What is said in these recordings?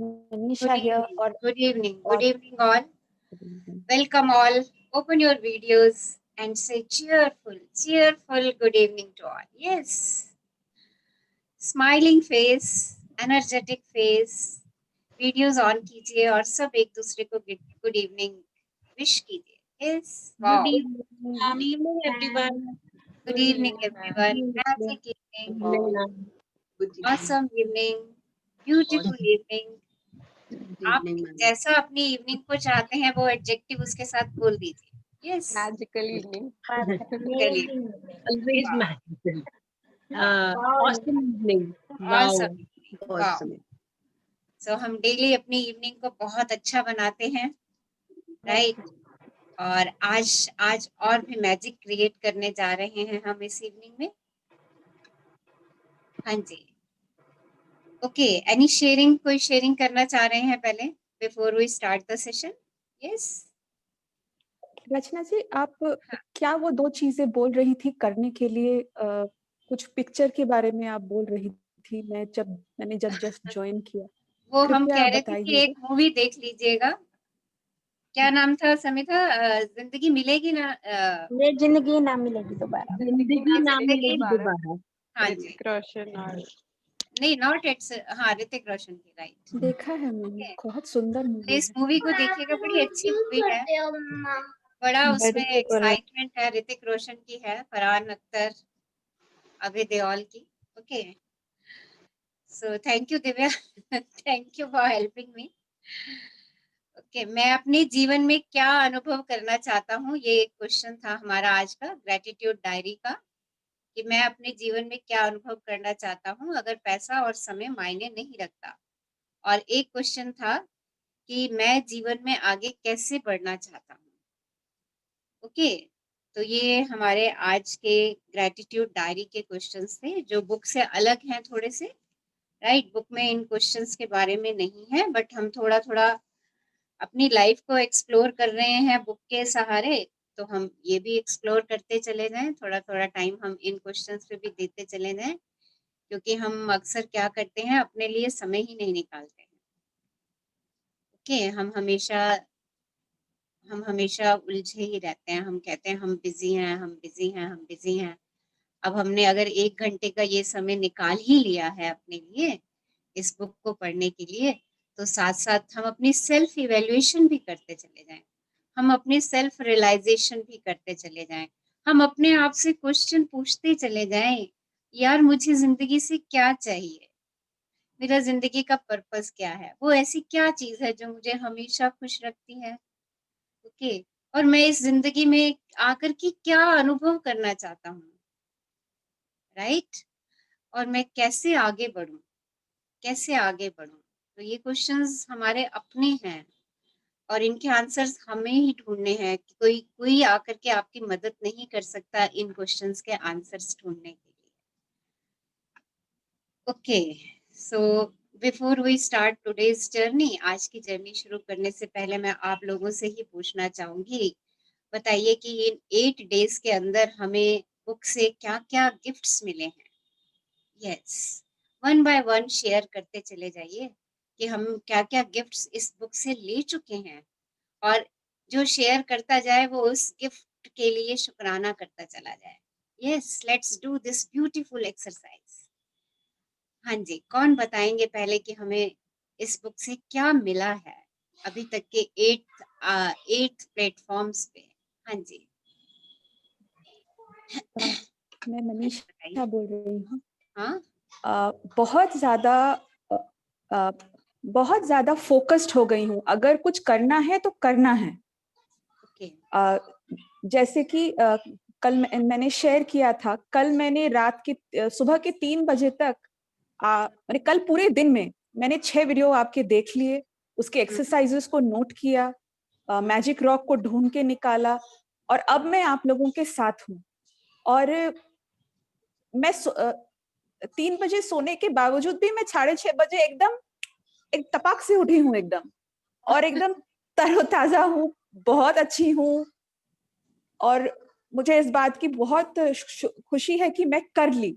Manisha here. Or Good evening all. Welcome all. Open your videos and say cheerful good evening to all. Yes. Smiling face, energetic face. Videos on कीजिए और सब एक दूसरे को good evening wish कीजिए. Yes. Wow. Good evening, everyone. Good evening, everyone. Magic evening. Awesome evening. Beautiful evening. आप जैसा अपनी इवनिंग को चाहते हैं वो एडजेक्टिव उसके साथ बोल दीजिए. Yes. Magical evening. Always magical. Awesome evening. Wow. Awesome. So हम डेली अपनी इवनिंग को बहुत अच्छा बनाते हैं, राइट? और आज और भी मैजिक क्रिएट करने जा रहे हैं हम इस इवनिंग में. हाँ जी. ओके, एनी शेयरिंग, कोई शेयरिंग करना चाह रहे हैं पहले before we start the session? Yes. Rachna ji, आप क्या वो दो चीजें बोल रही थी करने के लिए? कुछ पिक्चर के बारे में आप बोल रही थी. मैंने जब जस्ट ज्वाइन किया. वो हम कह रहे थे कि एक मूवी देख लीजिएगा. क्या नाम था समिता? जिंदगी मिलेगी ना? ये जिंदगी ना मिलेगी दोबारा. जिंदगी ना मिलेगी दोबारा. हाँ जी. ऋतिक रोशन और नहीं, नॉट इट्स. हाँ, ऋतिक रोशन की, राइट. देखा है मैंने. बहुत सुंदर मूवी. इस मूवी को देखिएगा, बड़ी अच्छी मूवी है. बड़ा उसमें एक्साइटमेंट है. ऋतिक रोशन की है, फरहान अख्तर, अभय देओल की. Okay, so thank you Divya. Thank you for helping me. Okay, मैं अपने जीवन में क्या अनुभव करना चाहता हूँ, ये एक क्वेश्चन था हमारा आज का ग्रेटिट्यूड डायरी का, कि मैं अपने जीवन में क्या अनुभव करना चाहता हूँ अगर पैसा और समय मायने नहीं रखता. और एक क्वेश्चन था कि मैं जीवन में आगे कैसे बढ़ना चाहता हूँ. ओके, तो ये हमारे आज के ग्रेटिट्यूड डायरी के क्वेश्चंस थे, जो बुक से अलग हैं थोड़े से, राइट? बुक में इन क्वेश्चंस के बारे में नहीं है, बट हम थोड़ा थोड़ा अपनी लाइफ को एक्सप्लोर कर रहे हैं बुक के सहारे. तो हम ये भी एक्सप्लोर करते चले जाएं, थोड़ा थोड़ा टाइम हम इन क्वेश्चंस पे भी देते चले जाएं, क्योंकि हम अक्सर क्या करते हैं, अपने लिए समय ही नहीं निकालते हैं. ओके, हम हमेशा उलझे ही रहते हैं. हम कहते हैं हम बिजी हैं. अब हमने अगर 1 घंटे का ये समय निकाल ही लिया है अपने लिए इस बुक को पढ़ने के लिए, तो साथ साथ हम अपनी सेल्फ इवेल्युएशन भी करते चले जाएं, हम अपने सेल्फ रियलाइजेशन भी करते चले जाएं, हम अपने आप से क्वेश्चन पूछते चले जाएं, यार मुझे जिंदगी से क्या चाहिए, मेरा जिंदगी का पर्पस क्या है, वो ऐसी क्या चीज है जो मुझे हमेशा खुश रखती है. ओके, और मैं इस जिंदगी में आकर के क्या अनुभव करना चाहता हूँ, राइट? और मैं कैसे आगे बढ़ूं. तो ये क्वेश्चंस हमारे अपने हैं और इनके आंसर्स हमें ही ढूंढने हैं. कोई आकर के आपकी मदद नहीं कर सकता इन क्वेश्चंस के आंसर्स ढूंढने के लिए. Okay, so before we start today's journey, आज की जर्नी शुरू करने से पहले मैं आप लोगों से ही पूछना चाहूंगी, बताइए कि इन 8 डेज के अंदर हमें बुक से क्या क्या गिफ्ट्स मिले हैं. Yes, one by one share करते चले जाइए कि हम क्या क्या गिफ्ट्स इस बुक से ले चुके हैं, और जो शेयर करता जाए वो उस गिफ्ट के लिए शुक्राना करता चला जाए. Yes, let's do this beautiful exercise. हाँ जी, कौन बताएंगे पहले कि हमें इस बुक से क्या मिला है अभी तक के 8 प्लेटफॉर्म्स पे. हाँ जी. मैं मनीषा बोल रही हूँ. हाँ, बहुत ज्यादा फोकस्ड हो गई हूँ. अगर कुछ करना है तो करना है. जैसे कि कल मैंने शेयर किया था, कल मैंने सुबह के 3 बजे तक कल पूरे दिन में मैंने 6 वीडियो आपके देख लिए, उसके एक्सरसाइजेस को नोट किया, मैजिक रॉक को ढूंढ के निकाला, और अब मैं आप लोगों के साथ हूँ. और मैं 3 बजे सोने के बावजूद भी मैं 6:30 बजे एकदम एक टपक से उठी हूँ एकदम, और एकदम तरोताजा हूँ, बहुत अच्छी हूँ. और मुझे इस बात की बहुत खुशी है कि मैं कर ली.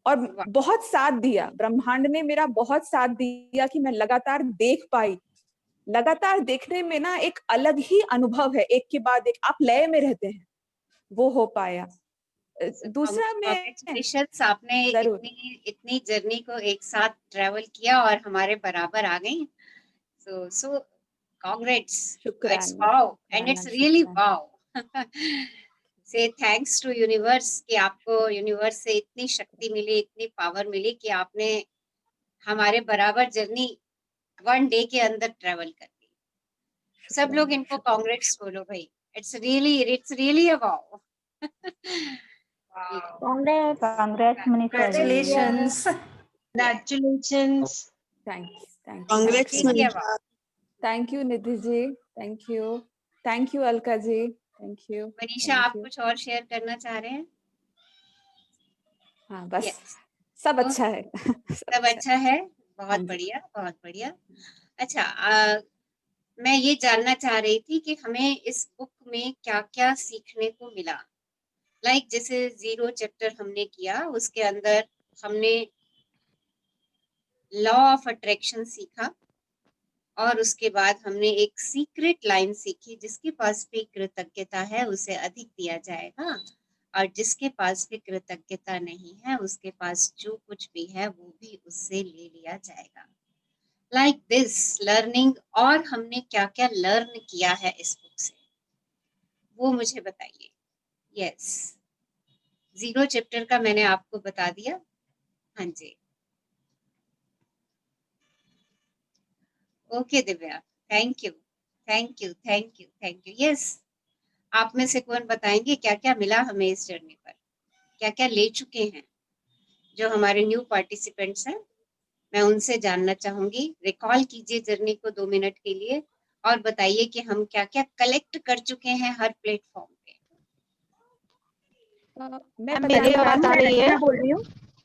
और वाह। बहुत साथ दिया, ब्रह्मांड ने मेरा बहुत साथ दिया कि मैं लगातार देख पाई। लगातार देखने में ना एक अलग ही अनुभव है, एक के बाद एक आप लय में रहते हैं, वो हो पाया। दूसरा मैं कांग्रेचुलेशंस, आपने जरूर इतनी जर्नी को एक साथ ट्रेवल किया और हमारे बराबर आ गई। सो कांग्रेट्स, इट्स शुक्राना, वाओ एंड इट्स शुक्राना, रियली शुक्राना। वाओ। से थैंक्स टू यूनिवर्स कि आपको यूनिवर्स से इतनी शक्ति मिली, इतनी पावर मिली कि आपने हमारे बराबर जर्नी 1 डे के अंदर ट्रेवल कर दी। सब लोग शुक्राना, इनको शुक्राना। कांग्रेट्स बोलो भाई, it's really a wow. Congrats, Manisha ji. Congratulations. Congratulations. Thanks, thanks, Congrats, thank you, Manisha. Thank you Nidhi ji, thank you Alka ji, thank you, Manisha, आप कुछ और शेयर करना चाह रहे हैं? हाँ बस यस, सब तो अच्छा है। सब अच्छा है, हाँ बहुत जी। बढ़िया, बहुत बढ़िया। अच्छा, मैं ये जानना चाह रही थी कि हमें इस बुक में क्या-क्या सीखने को मिला। लाइक जैसे 0 चैप्टर हमने किया, उसके अंदर हमने लॉ ऑफ अट्रैक्शन सीखा और उसके बाद हमने एक सीक्रेट लाइन सीखी, जिसके पास भी कृतज्ञता है उसे अधिक दिया जाएगा, और जिसके पास भी कृतज्ञता नहीं है उसके पास जो कुछ भी है वो भी उससे ले लिया जाएगा। लाइक दिस लर्निंग, और हमने क्या क्या लर्न किया है इस बुक से, वो मुझे बताइए। यस, 0 चैप्टर का मैंने आपको बता दिया। हाँ जी, okay Divya, thank you, thank you, thank you, thank you. Yes, आप में से कौन बताएंगे क्या क्या मिला हमें इस जर्नी पर, क्या क्या ले चुके हैं? जो हमारे न्यू पार्टिसिपेंट्स हैं, मैं उनसे जानना चाहूंगी। रिकॉल कीजिए जर्नी को 2 मिनट के लिए और बताइए कि हम क्या क्या कलेक्ट कर चुके हैं हर प्लेटफॉर्म पे। मैं मेरी आवाज आ रही है? बोल रही हूँ।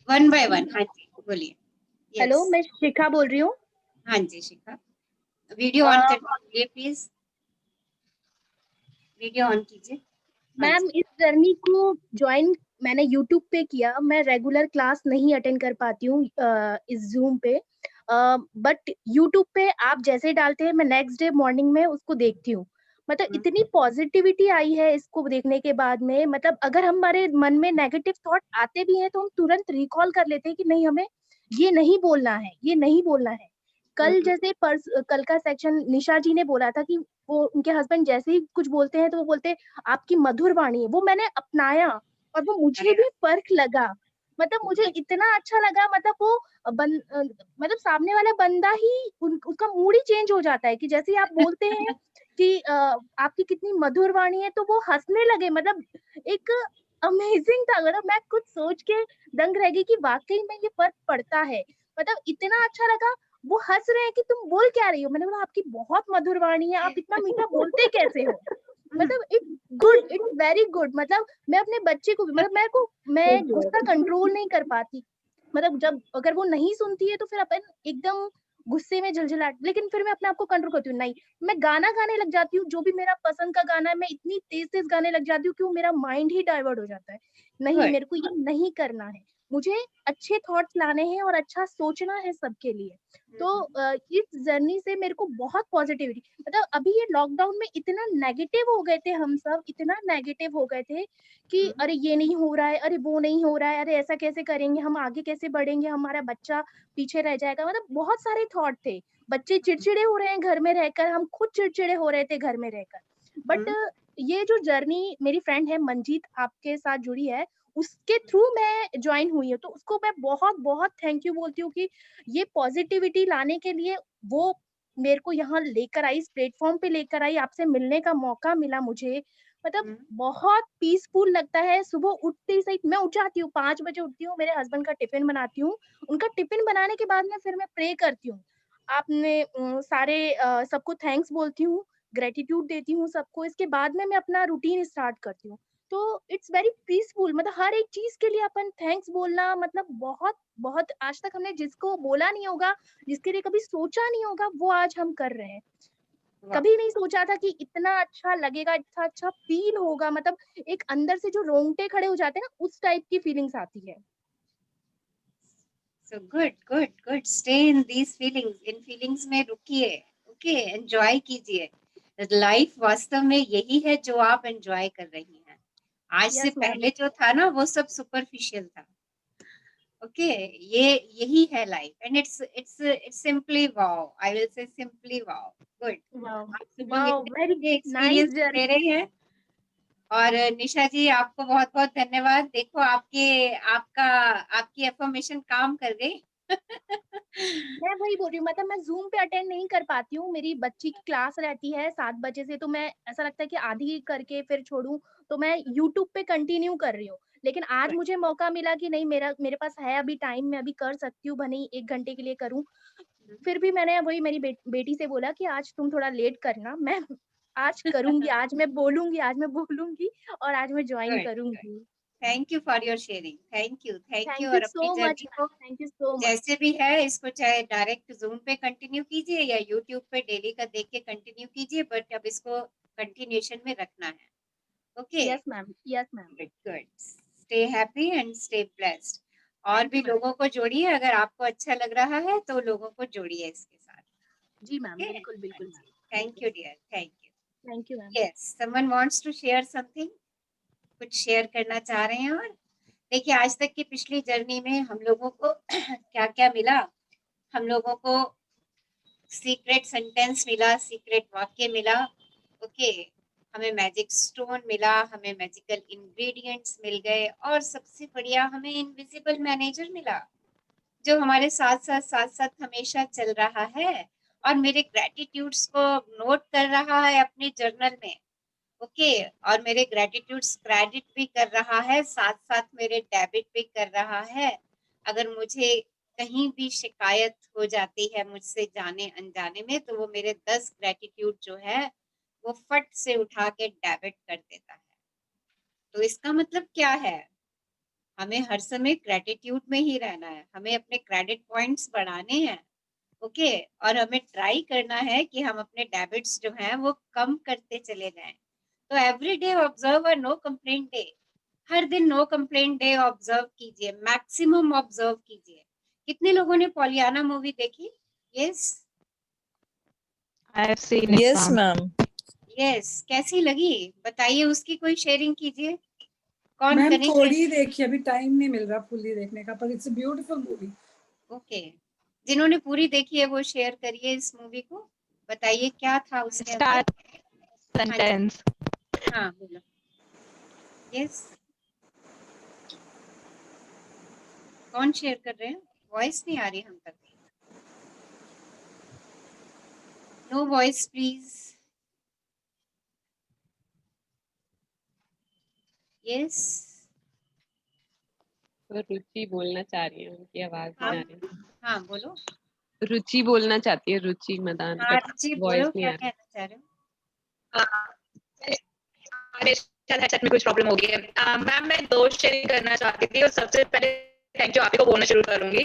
1 बाय 1, हाँ जी, बोलिए। हेलो, यस, मैं शिखा बोल रही हूँ। हाँ जी शिखा, वीडियो ऑन कर लीजिए प्लीज, वीडियो ऑन कीजिए। हाँ मैम, जी, इस जर्नी को ज्वाइन मैंने यूट्यूब पे किया। मैं रेगुलर क्लास नहीं अटेंड कर पाती हूँ इस जूम पे, बट यूट्यूब पे आप जैसे डालते हैं मैं नेक्स्ट डे मॉर्निंग में उसको देखती हूँ। मतलब इतनी पॉजिटिविटी आई है इसको देखने के बाद में। मतलब अगर हमारे मन में नेगेटिव थॉट आते भी हैं तो हम तुरंत रिकॉल कर लेते हैं कि नहीं, हमें ये नहीं बोलना है, ये नहीं बोलना है। कल जैसे कल का सेक्शन निशा जी ने बोला था कि वो उनके हस्बैंड जैसे ही कुछ बोलते हैं तो वो बोलते हैं आपकी मधुर वाणी है। वो मैंने अपनाया और वो मुझे भी फर्क लगा। मतलब मुझे इतना अच्छा लगा। मतलब वो मतलब सामने वाला बंदा ही उसका मूड ही चेंज हो जाता है कि जैसे ही आप बोलते हैं कि आपकी कितनी मधुर वाणी है तो वो हंसने लगे। मतलब एक अमेजिंग था। मतलब मैं खुद सोच के दंग रह गई कि वाकई में ये फर्क पड़ता है। मतलब इतना अच्छा लगा। वो हंस रहे हैं कि तुम बोल क्या रही हो। मैंने बोला आपकी बहुत मधुर वाणी है, आप इतना मीठा बोलते कैसे हो। मतलब it's good, it's very good. मतलब मैं अपने बच्चे को भी, मतलब मैं गुस्सा कंट्रोल नहीं कर पाती। मतलब जब अगर वो नहीं सुनती है तो फिर अपन एकदम गुस्से में झलझलाट, लेकिन फिर मैं अपने आप को कंट्रोल करती हूँ। नहीं, मैं गाना गाने लग जाती हूँ, जो भी मेरा पसंद का गाना है मैं इतनी तेज तेज गाने लग जाती हूँ कि वो मेरा माइंड ही डाइवर्ट हो जाता है। नहीं, मेरे को ये नहीं करना है। मुझे अच्छे थॉट्स लाने हैं और अच्छा सोचना है सबके लिए। तो इस जर्नी से मेरे को बहुत पॉजिटिविटी, मतलब अभी ये लॉकडाउन में इतना नेगेटिव हो गए थे, हम सब इतना नेगेटिव हो गए थे कि अरे ये नहीं हो रहा है, अरे वो नहीं हो रहा है, अरे ऐसा कैसे करेंगे, हम आगे कैसे बढ़ेंगे, हमारा बच्चा पीछे रह जाएगा। मतलब बहुत सारे थॉट थे। बच्चे चिड़चिड़े हो रहे हैं घर में रहकर, हम खुद चिड़चिड़े हो रहे थे घर में रहकर। बट ये जो जर्नी मेरी फ्रेंड है मंजीत आपके साथ जुड़ी है, उसके थ्रू मैं ज्वाइन हुई हूँ, तो उसको मैं बहुत बहुत थैंक यू बोलती हूँ कि ये पॉजिटिविटी लाने के लिए वो मेरे को यहाँ लेकर आई, इस प्लेटफॉर्म पे लेकर आई, आपसे मिलने का मौका मिला मुझे। मतलब बहुत पीसफुल लगता है। सुबह उठते ही सही मैं उठ जाती हूँ, 5 बजे उठती हूँ, मेरे हस्बैंड का टिफिन बनाती हूँ। उनका टिफिन बनाने के बाद में फिर मैं प्रे करती हूँ। आपने सारे सबको थैंक्स बोलती हूँ, ग्रेटिट्यूड देती हूँ सबको। इसके बाद में मैं अपना रूटीन स्टार्ट करती हूँ। तो इट्स वेरी पीसफुल। मतलब हर एक चीज के लिए अपन थैंक्स बोलना, मतलब बहुत बहुत आज तक हमने जिसको बोला नहीं होगा, जिसके लिए कभी सोचा नहीं होगा, वो आज हम कर रहे हैं। कभी नहीं सोचा था कि इतना अच्छा लगेगा, इतना अच्छा फील होगा। मतलब एक अंदर से जो रोंगटे खड़े हो जाते हैं ना, उस टाइप की फीलिंग्स आती है। So good. Stay in these feelings. In feelings में रुकिए. Okay, enjoy कीजिए. लाइफ वास्तव में यही है जो आप एंजॉय कर रही हैं. आज से Yes, ma'am. पहले जो था ना वो सब सुपरफिशियल था. ओके यही है life and it's simply wow. I will say simply wow. Good. Wow. आप सभी Wow, very ये nice एक्सपीरियंस journey. ले रहे हैं. और निशा जी आपको बहुत बहुत धन्यवाद. देखो आपकी अफर्मेशन काम कर गई. मैं वही बोल रही हूँ, मतलब मैं जूम पे अटेंड नहीं कर पाती हूँ, मेरी बच्ची की क्लास रहती है 7 बजे से, तो मैं ऐसा लगता है कि आधी करके फिर छोड़ूं, तो मैं यूट्यूब पे कंटिन्यू कर रही हूँ. लेकिन आज मुझे मौका मिला कि नहीं, मेरे पास है अभी टाइम, मैं अभी कर सकती हूँ, भले ही 1 घंटे के लिए करूँ. फिर भी मैंने वही मेरी बेटी से बोला कि आज तुम थोड़ा लेट करना, मैं आज करूँगी, आज मैं बोलूँगी और आज मैं ज्वाइन Good. करूँगी. Thank you for your sharing. Thank you thank और यू अपनी सो मच, जर्नी को थैंक यू सो मच. जैसे भी है इसको चाहे डायरेक्ट जूम पे कंटिन्यू कीजिए या यूट्यूब पे डेली का देख के कंटिन्यू कीजिए, बट अब इसको कंटिन्यूएशन में रखना है. Okay yes ma'am, yes ma'am. Good. Stay happy and stay blessed. और भी लोगों को जोड़िए. अगर आपको अच्छा लग रहा है तो लोगों को जोड़िए इसके साथ. जी मैम, Okay? बिल्कुल बिल्कुल ma'am. Thank you dear. Thank you. Thank you ma'am. Yes someone wants to share something. कुछ शेयर करना चाह रहे हैं. और देखिए आज तक की पिछली जर्नी में हम लोगों को क्या क्या मिला. हम लोगों को सीक्रेट सेंटेंस मिला, सीक्रेट वाक्य मिला. ओके हमें मैजिक स्टोन मिला, हमें मैजिकल इंग्रेडिएंट्स मिल गए और सबसे बढ़िया हमें इनविजिबल मैनेजर मिला जो हमारे साथ हमेशा चल रहा है और मेरे ग्रेटिट्यूड्स को नोट कर रहा है अपने जर्नल में. ओके और मेरे ग्रेटिट्यूड्स क्रेडिट भी कर रहा है, साथ साथ मेरे डेबिट भी कर रहा है. अगर मुझे कहीं भी शिकायत हो जाती है मुझसे जाने अनजाने में तो वो मेरे 10 ग्रेटिट्यूड जो है वो फट से उठा के डेबिट कर देता है. तो इसका मतलब क्या है. हमें हर समय ग्रेटिट्यूड में ही रहना है. हमें अपने क्रेडिट पॉइंट्स बढ़ाने हैं. ओके और हमें ट्राई करना है कि हम अपने डेबिट्स जो हैं वो कम करते चले जाएं. तो every day observe a no complaint day. हर दिन नो कंप्लेंट डे ऑब्जर्व कीजिए, मैक्सिमम ऑब्जर्व कीजिए. कितने लोगों ने पॉलियाना मूवी देखी. Yes I have seen it, Yes, ma'am. ma'am. Yes कैसी लगी बताइए. उसकी कोई शेयरिंग कीजिए. कौन मैम करेंगे. थोड़ी देखी, अभी टाइम नहीं मिल रहा फुल्ली देखने का, पर it's a beautiful movie. Okay जिन्होंने पूरी देखी है वो शेयर करिए इस मूवी को. बताइए क्या था उसके अंदर. Start sentence. हाँ बोलो. यस कौन शेयर कर रहे हैं. वॉइस नहीं आ रही हम तक. No voice please. यस तो रुचि बोलना चाह रही है, उनकी आवाज नहीं आ रही. हाँ बोलो. रुचि बोलना चाहती है, रुचि मदान, हाँ बट जी वॉइस बोलो नहीं क्या आ रही. कहना चाह रहे हो. हेडसेट में कुछ प्रॉब्लम हो गई है. मैम मैं 2 शेयरिंग करना चाहती थी और सबसे पहले थैंक यू आप ही को बोलना शुरू करूंगी.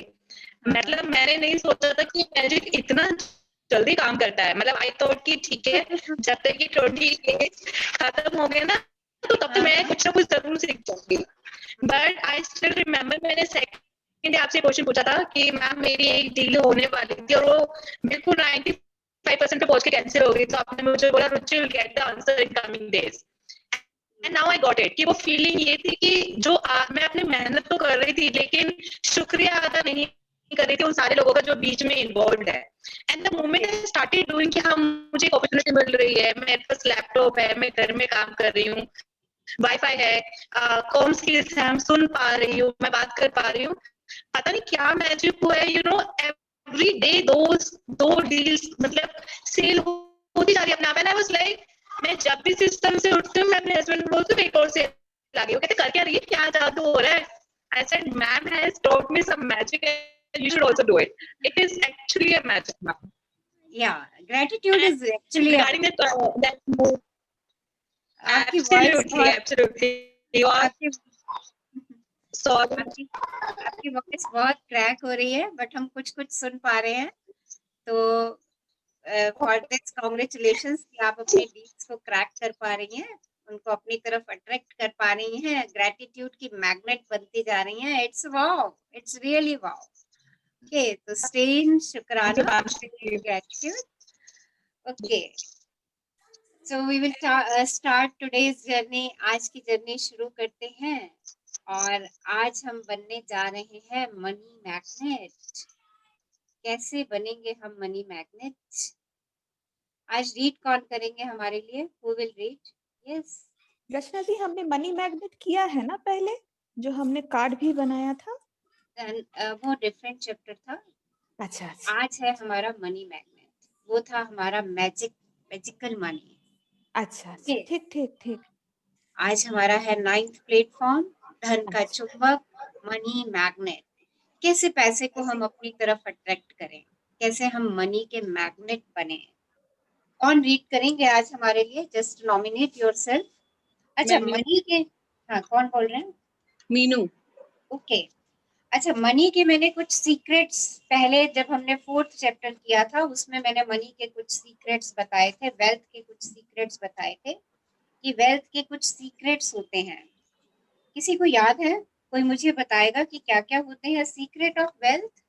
मतलब मैंने नहीं सोचा था कि मैजिक इतना जल्दी काम करता है. मतलब आई थॉट कि ठीक है जब तक कि 20 खत्म हो गए ना तो तब तक मैं कुछ ना कुछ जरूर सीख जाऊंगी. बट आई स्टिल रिमेम्बर मैंने सेकंड डे आपसे क्वेश्चन पूछा था कि मैम मेरी एक डील होने वाली थी और वो बिल्कुल 95% पे पहुंच के कैंसिल हो गई. तो आपने मुझे बोला Ruchi will get the answer in coming days. And now I got it कि वो फीलिंग ये थी कि जो मैं अपनी मेहनत तो कर रही थी लेकिन शुक्रिया अदा नहीं कर रही थी उन सारे लोगों का जो बीच में इन्वॉल्व है. And the moment I started doing कि हाँ मुझे एक अपॉर्चुनिटी मिल रही है, मेरे पास लैपटॉप है, मैं घर में काम कर रही हूँ, वाईफाई है, कॉम स्किल्स है, हम सुन पा रही हूँ, मैं बात कर पा रही हूँ. पता नहीं क्या मैजिक हुआ है. यू नो एवरी डे दो डील्स मतलब सेल होती जा रही है अपने आप. एंड आई वाज लाइक मैं जब भी सिस्टम से उठती हूँ मैं अपने हस्बैंड को बोलती हूँ एक और सेल आ गई. वो कहते कर क्या रही है, क्या जादू हो रहा है. I said ma'am has taught me some magic and you should also do it. It is actually a magic ma'am. Yeah gratitude is actually regarding that move आपकी वॉइस एब्सोल्युटली एब्सोल्युटली. और सॉरी आपकी voice बहुत crack हो रही है but हम कुछ कुछ सुन पा रहे हैं. तो फॉर दिस कांग्रेचुलेशंस कि आप अपने डीड्स को क्रैक कर पा रही हैं, उनको अपनी तरफ अट्रैक्ट कर पा रही हैं, ग्रेटिट्यूड की मैग्नेट बनती जा रही हैं. It's wow, it's really wow. Okay, तो स्टे इन शुक्राना, ma'am. Stay gratitude. Okay, so we will start today's journey. आज की जर्नी शुरू करते हैं और आज हम बनने जा रहे हैं मनी मैग्नेट। कैसे बनेंगे हम मनी मैग्नेट? आज रीड कौन करेंगे हमारे लिए? Who will read? Yes, Rachna जी, हमने मनी मैग्नेट किया है ना पहले, जो हमने कार्ड भी बनाया था। वो डिफरेंट चैप्टर था। अच्छा अच्छा आज है हमारा मनी मैग्नेट, वो था हमारा मैजिकल मनी। अच्छा अच्छा, ठीक ठीक ठीक। आज हमारा है 9th प्लेटफॉर्म, धन का अच्छा। चुंबक, मनी मैग्नेट। कैसे पैसे को हम अपनी तरफ अट्रैक्ट करें, कैसे हम मनी के मैग्नेट बने। कौन रीड करेंगे आज हमारे लिए? Just nominate yourself. अच्छा, मनी के, हाँ कौन बोल रहे हैं? मीनू। ओके, अच्छा, मनी के मैंने कुछ सीक्रेट्स पहले जब हमने 4th चैप्टर किया था उसमें मैंने मनी के कुछ सीक्रेट्स बताए थे, वेल्थ के कुछ सीक्रेट्स बताए थे कि वेल्थ के कुछ सीक्रेट्स होते हैं। किसी को याद है? कोई मुझे बताएगा कि क्या क्या होते हैं secret of wealth?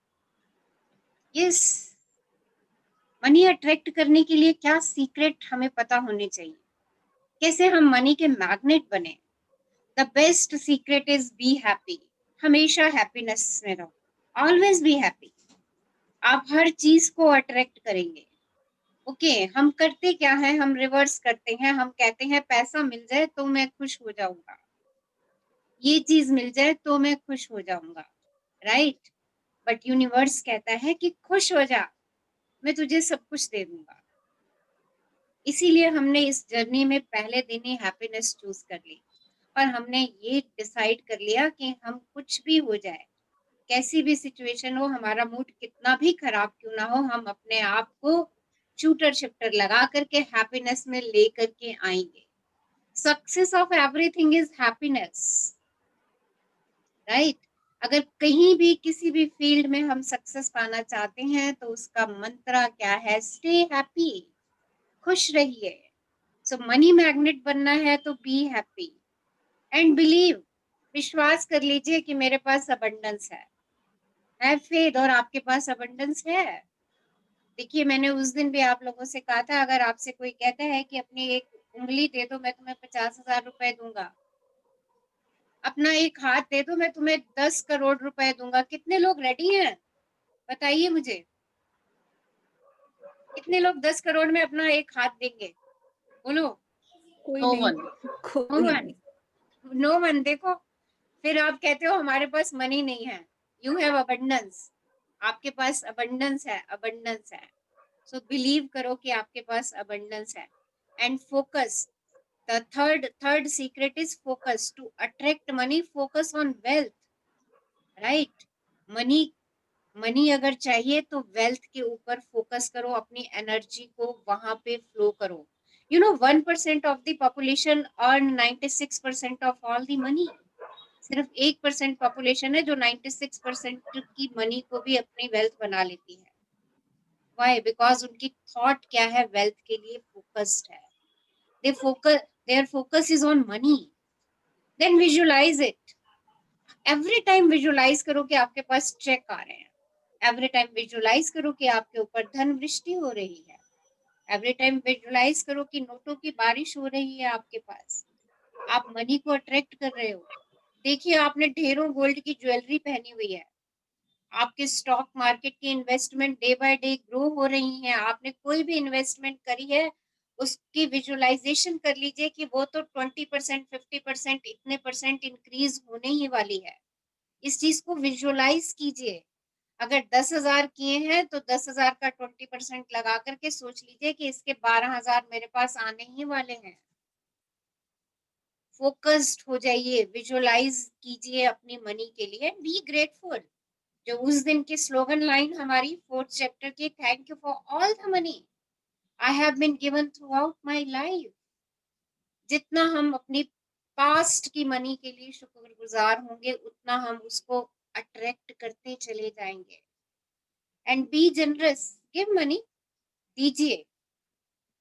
Yes, money attract करने के लिए क्या सीक्रेट हमें पता होने चाहिए, कैसे हम मनी के मैग्नेट बने। The best secret is be happy. हमेशा हैप्पीनेस में रहो, ऑलवेज बी हैप्पी। आप हर चीज को अट्रैक्ट करेंगे। ओके, हम करते क्या है? हम रिवर्स करते हैं। हम कहते हैं पैसा मिल जाए तो मैं खुश हो जाऊंगा, ये चीज मिल जाए तो मैं खुश हो जाऊंगा, राइट? बट यूनिवर्स कहता है कि खुश हो जा, मैं तुझे सब कुछ दे दूंगा। इसीलिए हमने इस जर्नी में पहले दिन ही हैप्पीनेस चूज कर ली और हमने ये डिसाइड कर लिया कि हम कुछ भी हो जाए, कैसी भी सिचुएशन हो, हमारा मूड कितना भी खराब क्यों ना हो, हम अपने आप को शूटर शिफ्टर लगा करके हैप्पीनेस में ले करके आएंगे। Success of everything is happiness, right? अगर कहीं भी किसी भी फील्ड में हम सक्सेस पाना चाहते हैं तो उसका मंत्र क्या है? स्टे हैप्पी, खुश रहिए। सो मनी मैग्नेट बनना है तो बी हैप्पी एंड बिलीव, विश्वास कर लीजिए कि मेरे पास अबंडेंस है। हैव फेथ, और आपके पास अबंडेंस है। देखिए, मैंने उस दिन भी आप लोगों से कहा था, अगर आपसे कोई कहता है कि अपनी एक उंगली दे दो मैं तुम्हें 50,000 रुपए दूंगा, अपना एक हाथ दे दो मैं तुम्हें 10 करोड़ रुपए दूंगा, कितने लोग रेडी हैं? बताइए मुझे, कितने लोग 10 करोड़ में अपना एक हाथ देंगे? बोलो। कोई No नहीं, one. कोई नहीं। No one. देखो, फिर आप कहते हो हमारे पास मनी नहीं है। यू हैव अबंडेंस, आपके पास अबंडेंस है, अबंडेंस है। सो बिलीव करो कि आपके पास अबंडेंस है and focus. The third secret is focus. To attract money, focus on wealth, right? Money अगर चाहिए तो वेल्थ के ऊपर फोकस करो, अपनी एनर्जी को वहां पे फ्लो करो। 1% of the population earn 96% of all the money. सिर्फ 1% पॉपुलेशन है जो 96% की मनी को भी अपनी वेल्थ बना लेती है। वाई? बिकॉज उनकी थॉट क्या है? वेल्थ के लिए फोकस्ड है। their focus is on money. Then visualize it. Every time visualize करो कि आपके पास चेक आ रहे हैं। एवरी टाइम विजुलाइज करो कि आपके ऊपर धन वृष्टि हो रही है। एवरी टाइम विजुलाइज करो कि नोटों की बारिश हो रही है आपके पास, आप मनी को अट्रैक्ट कर रहे हो। देखिए, आपने ढेरों गोल्ड की ज्वेलरी पहनी हुई है, आपके स्टॉक मार्केट की investment day by day grow हो रही है। आपने कोई भी इन्वेस्टमेंट करी है उसकी विजुलाइजेशन कर लीजिए कि वो तो 20%, 50%, इतने परसेंट इंक्रीज होने ही वाली है। इस चीज को विजुअलाइज कीजिए। अगर 10,000 किए हैं तो 10,000 का 20% लगा करके सोच लीजिए कि इसके 12,000 मेरे पास आने ही वाले हैं। फोकस्ड हो जाइए, विजुअलाइज कीजिए अपनी मनी के लिए, बी ग्रेटफुल। जो उस दिन की स्लोगन लाइन हमारी 4th चैप्टर की, thank you for all the money I have been given throughout my life. जितना हम अपनी पास्ट की मनी के लिए शुक्रगुजार होंगे उतना हम उसको अट्रैक्ट करते चले जाएंगे। And be generous, give money, दीजिए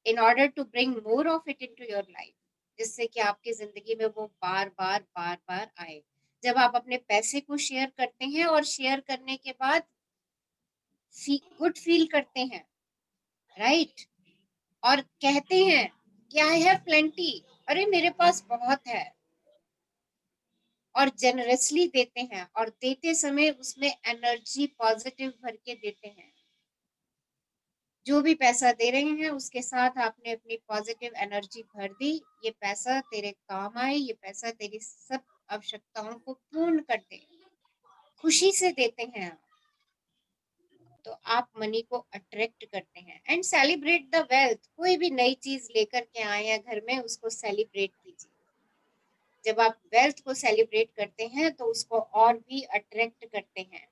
in order to bring more of it into your life, जिससे कि आपकी जिंदगी में वो बार बार आए। जब आप अपने पैसे को शेयर करते हैं और शेयर करने के बाद गुड फील करते हैं, राइट? और कहते हैं कि आई हैव प्लेंटी, अरे मेरे पास बहुत है, और जेनरसली देते हैं, और देते समय उसमें एनर्जी पॉजिटिव भर के देते हैं। जो भी पैसा दे रहे हैं उसके साथ आपने अपनी पॉजिटिव एनर्जी भर दी, ये पैसा तेरे काम आए, ये पैसा तेरी सब आवश्यकताओं को पूर्ण कर दे, खुशी से देते हैं आप, तो आप मनी को अट्रैक्ट करते हैं। एंड सेलिब्रेट द वेल्थ, कोई भी नई चीज लेकर के आए हैं घर में, उसको सेलिब्रेट कीजिए। जब आप वेल्थ को सेलिब्रेट करते हैं तो उसको और भी अट्रैक्ट करते हैं।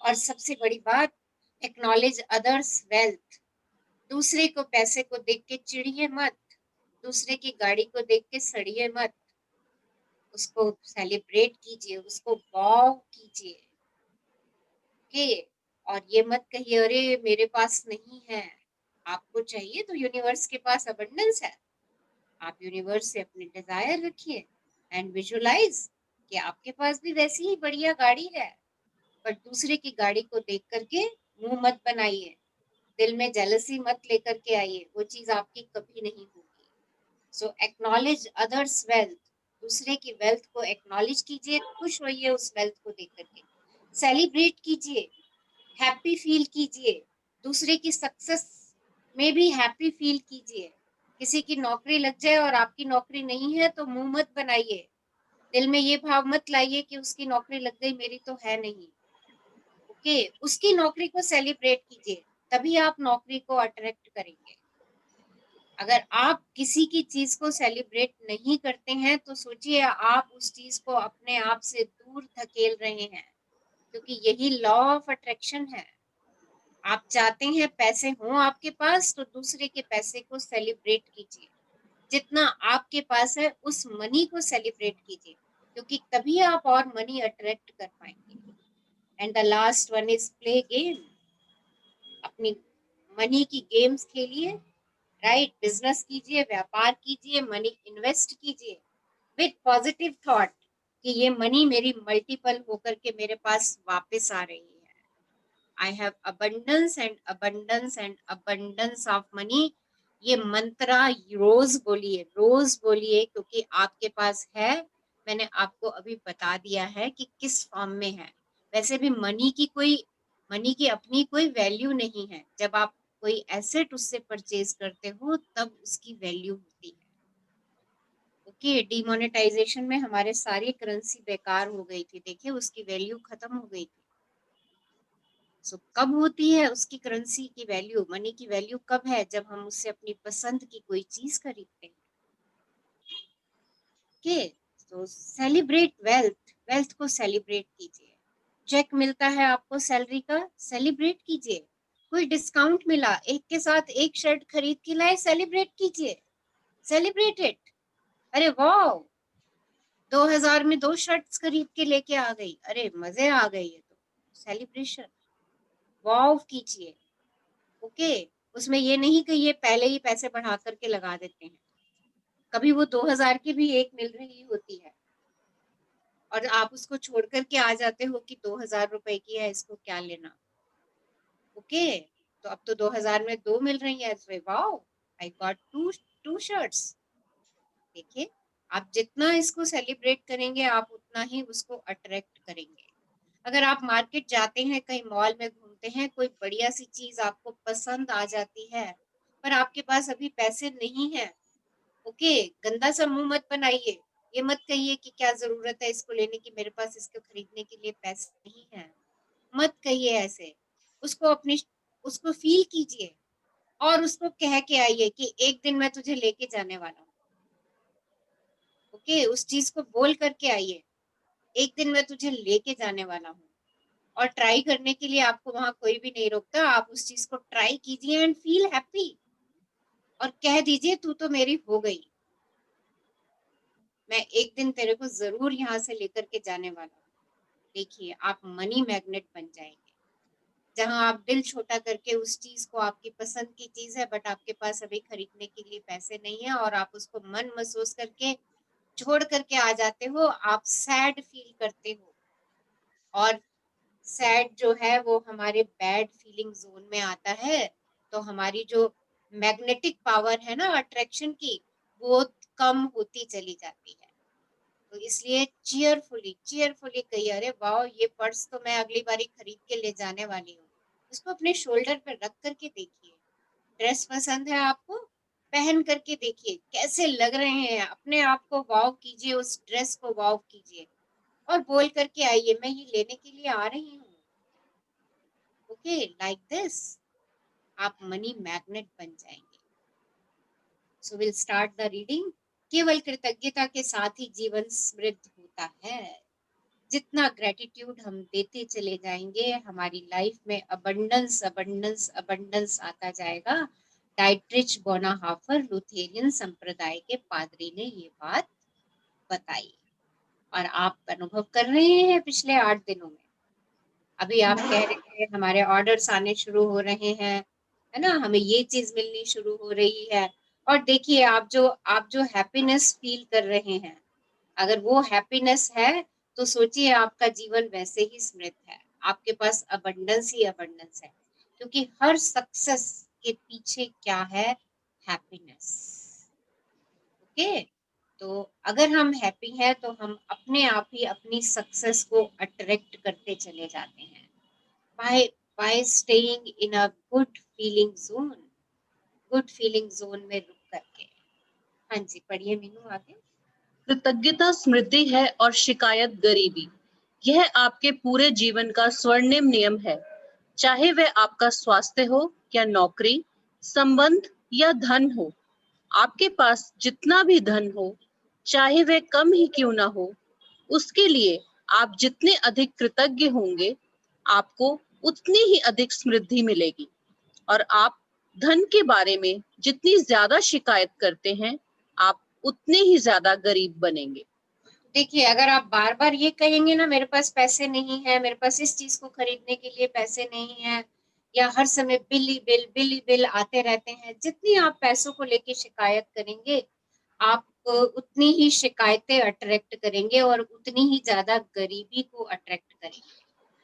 और सबसे बड़ी बात, एक्नॉलेज अदर्स वेल्थ, दूसरे को पैसे को देख के चिढ़िए मत, दूसरे की गाड़ी को देख के सड़िए मत, उसको सेलिब्रेट कीजिए, उसको वाव कीजिए, ओके? और ये मत कहिए अरे मेरे पास नहीं है। आपको चाहिए तो यूनिवर्स के पास अबंडेंस है, आप यूनिवर्स से अपने डिजायर रखिए एंड विजुअलाइज कि आपके पास भी वैसी ही बढ़िया गाड़ी है। पर दूसरे की गाड़ी को देख करके मुंह मत बनाइए, दिल में जेलसी मत लेकर के आइए, वो चीज आपकी कभी नहीं होगी। सो एक्नॉलेज अदर्स वेल्थ, दूसरे की वेल्थ को एक्नॉलेज कीजिए, खुश होइए उस वेल्थ को देख करके, सेलिब्रेट कीजिए, हैप्पी फील कीजिए, दूसरे की सक्सेस में भी हैप्पी फील कीजिए। किसी की नौकरी लग जाए और आपकी नौकरी नहीं है तो मुंह मत बनाइए, दिल में ये भाव मत लाइए कि उसकी नौकरी लग गई मेरी तो है नहीं, ओके? उसकी नौकरी को सेलिब्रेट कीजिए, तभी आप नौकरी को अट्रैक्ट करेंगे। अगर आप किसी की चीज को सेलिब्रेट नहीं करते हैं तो सोचिए आप उस चीज को अपने आप से दूर धकेल रहे हैं, क्योंकि यही लॉ ऑफ अट्रैक्शन है। आप चाहते हैं पैसे हों आपके पास, तो दूसरे के पैसे को सेलिब्रेट कीजिए, जितना आपके पास है उस मनी को सेलिब्रेट कीजिए, क्योंकि तभी आप और मनी अट्रैक्ट कर पाएंगे। And the last one is play game, अपनी मनी की गेम्स खेलिए, राइट? बिजनेस कीजिए, व्यापार कीजिए, मनी इन्वेस्ट कीजिए विद पॉजिटिव थॉट कि ये मनी मेरी मल्टीपल होकर के मेरे पास वापस आ रही है। I have abundance and abundance and abundance of money. ये मंत्रा रोज बोलिए, रोज बोलिए, क्योंकि आपके पास है। मैंने आपको अभी बता दिया है कि किस फॉर्म में है। वैसे भी मनी की अपनी कोई वैल्यू नहीं है, जब आप कोई एसेट उससे परचेज करते हो तब उसकी वैल्यू होती है, ओके? डिमोनेटाइजेशन में हमारे सारी करेंसी बेकार हो गई थी, देखिए उसकी वैल्यू खत्म हो गई थी। सो कब होती है उसकी करेंसी की वैल्यू, मनी की वैल्यू कब है? जब हम उससे अपनी पसंद की कोई चीज खरीदते हैं, ओके? तो सेलिब्रेट वेल्थ, वेल्थ को सेलिब्रेट कीजिए। चेक मिलता है आपको सैलरी का, सेलिब्रेट कीजिए। कोई डिस्काउंट मिला, एक के साथ एक शर्ट खरीद के लाए, सेलिब्रेट कीजिए, सेलिब्रेट इट। अरे वाह, 2000 में 2 शर्ट्स खरीद के लेके आ गई, अरे मजे आ गई है, तो सेलिब्रेशन वाव कीजिए, ओके? उसमें ये नहीं कि ये पहले ही पैसे बढ़ा करके लगा देते हैं, कभी वो 2000 की भी एक मिल रही होती है और आप उसको छोड़ करके आ जाते हो कि 2000 रुपए की है, इसको क्या लेना, ओके? तो अब तो 2000 में 2 मिल रही है, wow I got two shirts. देखिए, आप जितना इसको सेलिब्रेट करेंगे आप उतना ही उसको अट्रैक्ट करेंगे। अगर आप मार्केट जाते हैं, कहीं मॉल में घूमते हैं, कोई बढ़िया सी चीज आपको पसंद आ जाती है पर आपके पास अभी पैसे नहीं है, ओके? गंदा सा मुंह मत बनाइए, ये मत कहिए कि क्या जरूरत है इसको लेने की, मेरे पास इसको खरीदने के लिए पैसे नहीं है, मत कहिए ऐसे। उसको फील कीजिए और उसको कह के आइए कि एक दिन मैं तुझे लेके जाने वाला हूँ, ओके? उस चीज को बोल करके आइए, एक दिन मैं तुझे लेके जाने वाला हूँ। और ट्राई करने के लिए आपको वहां कोई भी नहीं रोकता, आप उस चीज को ट्राई कीजिए एंड फील हैप्पी और कह दीजिए तू तो मेरी हो गई, मैं एक दिन तेरे को जरूर यहाँ से लेकर के जाने वाला हूँ। देखिए, आप मनी मैग्नेट बन जाएंगे, जहां आप दिल छोटा करके उस चीज को, आपकी पसंद की चीज है बट आपके पास अभी खरीदने के लिए पैसे नहीं है और आप उसको मन महसूस करके छोड़ करके आ जाते हो, आप सैड फील करते हो और सैड जो है वो हमारे बैड फीलिंग जोन में आता है, तो हमारी जो मैग्नेटिक पावर है ना अट्रैक्शन की, वो कम होती चली जाती है। तो इसलिए चीयरफुली चीयरफुली कहिए, अरे वाह ये पर्स तो मैं अगली बारी खरीद के ले जाने वाली हूँ। उसको अपने शोल्डर पर रख करके देखिए। ड्रेस पसंद है आपको, पहन करके देखिए कैसे लग रहे हैं, अपने आप को वाव कीजिए, उस ड्रेस को वाव कीजिए और बोल करके आइए मैं ये लेने के लिए आ रही हूँ। ओके, लाइक दिस आप मनी मैग्नेट बन जाएंगे। So will start the reading. केवल कृतज्ञता के साथ ही जीवन समृद्ध होता है। जितना ग्रेटिट्यूड हम देते चले जाएंगे, हमारी लाइफ में अबंडेंस अबंडेंस अबंडेंस आता जाएगा। डाइट्रिच बोनाहाफर लुथेरियन संप्रदाय के पादरी ने ये बात बताई और आप अनुभव कर रहे हैं पिछले 8 दिनों में। अभी आप कह रहे हैं हमारे ऑर्डर्स आने शुरू हो रहे हैं, है ना, हमें ये चीज मिलनी शुरू हो रही है। और देखिए आप जो हैप्पीनेस फील कर रहे हैं, अगर वो हैप्पीनेस है तो सोचिए आपका जीवन वैसे ही समृद्ध है। आपके पास अबंडेंस ही अबंडेंस है, क्योंकि हर सक्सेस के पीछे क्या है, हैप्पीनेस। ओके, तो अगर हम हैप्पी हैं तो हम अपने आप ही अपनी सक्सेस को अट्रैक्ट करते चले जाते हैं bye staying in a good feeling zone. Good feeling zone में रुक करके। हाँ जी, पढ़िए मीनू आगे। कृतज्ञता समृद्धि है और शिकायत गरीबी। यह आपके पूरे जीवन का स्वर्णिम नियम है, चाहे वह आपका स्वास्थ्य हो या नौकरी, संबंध या धन हो। आपके पास जितना भी धन हो, चाहे वह कम ही क्यों ना हो, उसके लिए आप जितने अधिक कृतज्ञ होंगे, आपको उतनी ही अधिक समृद्धि मिलेगी। और आप धन के बारे में जितनी ज्यादा शिकायत करते हैं, आप उतने ही ज्यादा गरीब बनेंगे। देखिए अगर आप बार बार ये कहेंगे ना मेरे पास पैसे नहीं है, मेरे पास इस चीज को खरीदने के लिए पैसे नहीं है, या हर समय बिल ही बिल आते रहते हैं, जितनी आप पैसों को लेके शिकायत करेंगे, आप उतनी ही शिकायतें अट्रैक्ट करेंगे और उतनी ही ज्यादा गरीबी को अट्रैक्ट करेंगे।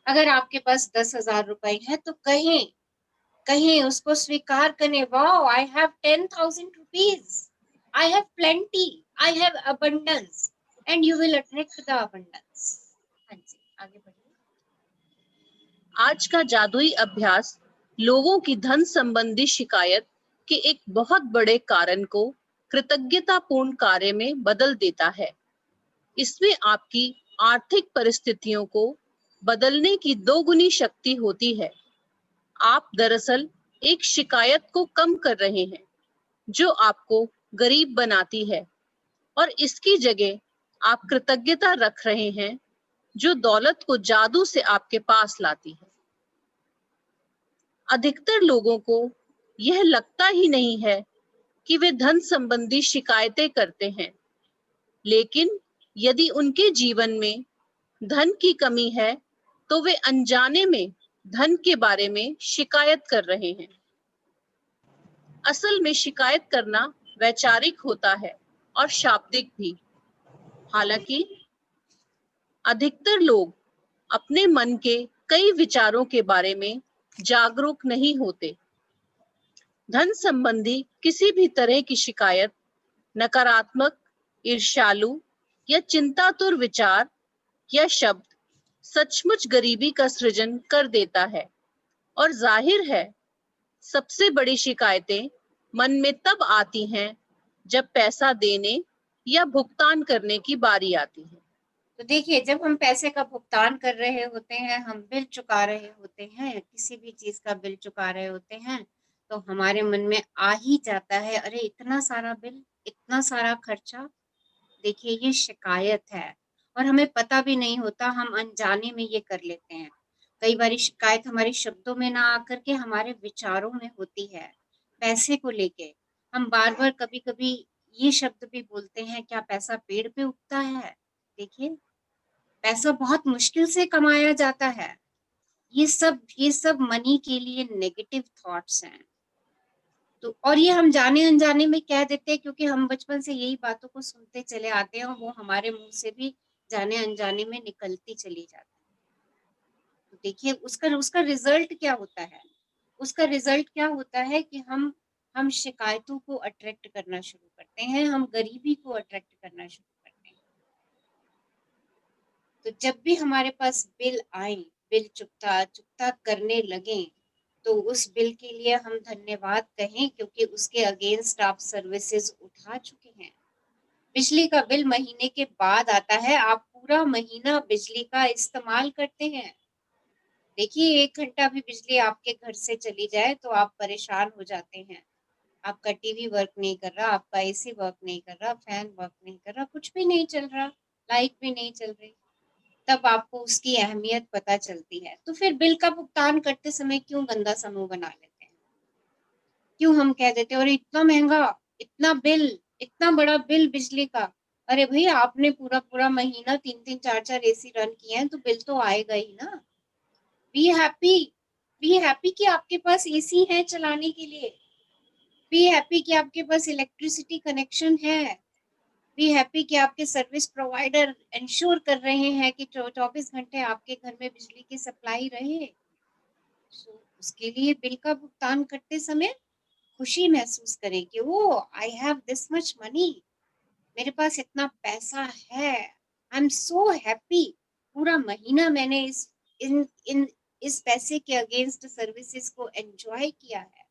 अगर आपके पास 10,000 रुपए है तो कहें कहें उसको स्वीकार करें, wow I have 10,000 rupees, I have plenty, I have abundance, and you will attract the abundance. हाँ जी, आगे बढ़िए। आज का जादुई अभ्यास लोगों की धन संबंधी शिकायत के एक बहुत बड़े कारण को कृतज्ञतापूर्ण कार्य में बदल देता है। इसमें आपकी आर्थिक परिस्थितियों को बदलने की दोगुनी शक्ति होती है। आप दरअसल एक शिकायत को कम कर रहे हैं जो आपको गरीब बनाती है, और इसकी जगह आप कृतज्ञता रख रहे हैं जो दौलत को जादू से आपके पास लाती है। अधिकतर लोगों को यह लगता ही नहीं है कि वे धन संबंधी शिकायतें करते हैं, लेकिन यदि उनके जीवन में धन की कमी है तो वे अनजाने में धन के बारे में शिकायत कर रहे हैं। असल में शिकायत करना वैचारिक होता है और शाब्दिक भी। हालांकि अधिकतर लोग अपने मन के कई विचारों के बारे में जागरूक नहीं होते। धन संबंधी किसी भी तरह की शिकायत नकारात्मक, ईर्ष्यालु या चिंतातुर विचार या शब्द सचमुच गरीबी का सृजन कर देता है। और जाहिर है, सबसे बड़ी शिकायतें मन में तब आती हैं जब पैसा देने या भुगतान करने की बारी आती है। तो देखिए जब हम पैसे का भुगतान कर रहे होते हैं, हम बिल चुका रहे होते हैं, किसी भी चीज का बिल चुका रहे होते हैं, तो हमारे मन में आ ही जाता है, अरे इतना सारा बिल, इतना सारा खर्चा। देखिए ये शिकायत है और हमें पता भी नहीं होता, हम अनजाने में ये कर लेते हैं। कई बार शिकायत हमारे शब्दों में ना आकर के हमारे विचारों में होती है। पैसे को लेके हम बार बार कभी कभी ये शब्द भी बोलते हैं, क्या पैसा पेड़ पे उगता है? देखिए पैसा बहुत मुश्किल से कमाया जाता है। ये सब मनी के लिए नेगेटिव थॉट्स हैं। तो और ये हम जाने अनजाने में कह देते हैं, क्योंकि हम बचपन से यही बातों को सुनते चले आते हैं और वो हमारे मुंह से भी जाने अनजाने में निकलती चली जाती है। तो देखिए उसका रिजल्ट क्या होता है, उसका रिजल्ट क्या होता है कि हम शिकायतों को अट्रैक्ट करना शुरू करते हैं, हम गरीबी को अट्रैक्ट करना शुरू करते हैं। तो जब भी हमारे पास बिल आए, बिल चुकता करने लगे, तो उस बिल के लिए हम धन्यवाद कहें, क्योंकि उसके अगेंस्ट आप सर्विसेज उठा चुके हैं। बिजली का बिल महीने के बाद आता है, आप पूरा महीना बिजली का इस्तेमाल करते हैं। देखिए 1 घंटा भी बिजली आपके घर से चली जाए तो आप परेशान हो जाते हैं। आपका टीवी वर्क नहीं कर रहा, आपका एसी वर्क नहीं कर रहा, फैन वर्क नहीं कर रहा, कुछ भी नहीं चल रहा, लाइट भी नहीं चल रही, तब आपको उसकी अहमियत पता चलती है। तो फिर बिल का भुगतान करते समय क्यों गंदा समूह बना लेते हैं? क्यों हम कह देते हैं अरे इतना महंगा, इतना बिल, इतना बड़ा बिल बिजली का। अरे भैया आपने पूरा महीना 3-3 4-4 एसी रन किए हैं, तो बिल तो आएगा ही ना। बी हैप्पी कि आपके पास एसी है चलाने के लिए, बी हैप्पी कि आपके पास इलेक्ट्रिसिटी कनेक्शन है, बी हैप्पी कि आपके सर्विस प्रोवाइडर इंश्योर कर रहे हैं कि 24 घंटे आपके घर में बिजली की सप्लाई रहे। उसके लिए बिल का भुगतान करते समय खुशी महसूस करें कि oh I have this much money, मेरे पास इतना पैसा है, आई एम सो हैप्पी, पूरा महीना मैंने इस पैसे के अगेंस्ट सर्विसेज को एंजॉय किया है।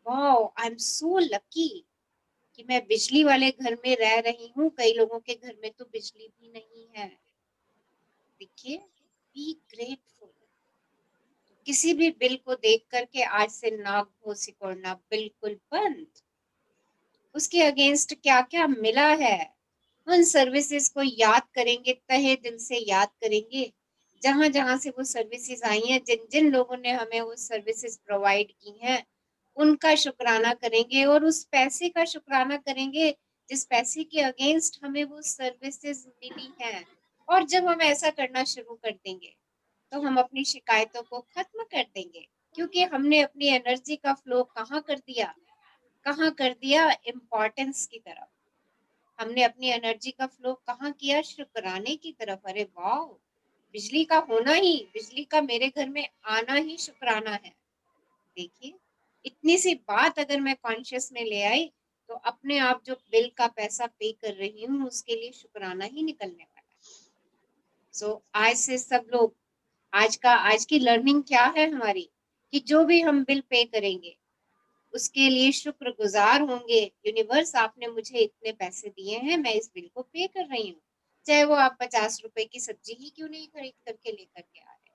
Wow I am so lucky कि मैं बिजली वाले घर में रह रही हूँ, कई लोगों के घर में तो बिजली भी नहीं है। देखिए बी ग्रेटफुल। किसी भी बिल को देख करके आज से नाक भों सिकोड़ना बिल्कुल बंद। उसके अगेंस्ट क्या क्या मिला है, उन सर्विसेज को याद करेंगे, तहे दिल से याद करेंगे। जहां जहां से वो सर्विसेज आई हैं, जिन जिन लोगों ने हमें वो सर्विसेज प्रोवाइड की हैं, उनका शुक्राना करेंगे और उस पैसे का शुक्राना करेंगे जिस पैसे के अगेंस्ट हमें वो सर्विसेज मिली हैं। और जब हम ऐसा करना शुरू कर देंगे तो हम अपनी शिकायतों को खत्म कर देंगे, क्योंकि हमने अपनी एनर्जी का फ्लो कहाँ कर दिया, इम्पोर्टेंस की तरफ। हमने अपनी एनर्जी का फ्लो कहाँ किया, शुक्राने की तरफ। अरे वाह, बिजली का होना ही, बिजली का मेरे घर में आना ही शुक्राना है। देखिए इतनी सी बात अगर मैं कॉन्शियस में ले आई, तो अपने आप जो बिल का पैसा पे कर रही हूँ उसके लिए शुक्राना ही निकलने वाला है। सो आज से सब लोग, आज की लर्निंग क्या है हमारी, कि जो भी हम बिल पे करेंगे उसके लिए शुक्रगुजार होंगे। यूनिवर्स आपने मुझे इतने पैसे दिए हैं, मैं इस बिल को पे कर रही हूँ, चाहे वो आप 50 रुपए की सब्जी ही क्यों नहीं खरीद करके लेकर के आ रहे,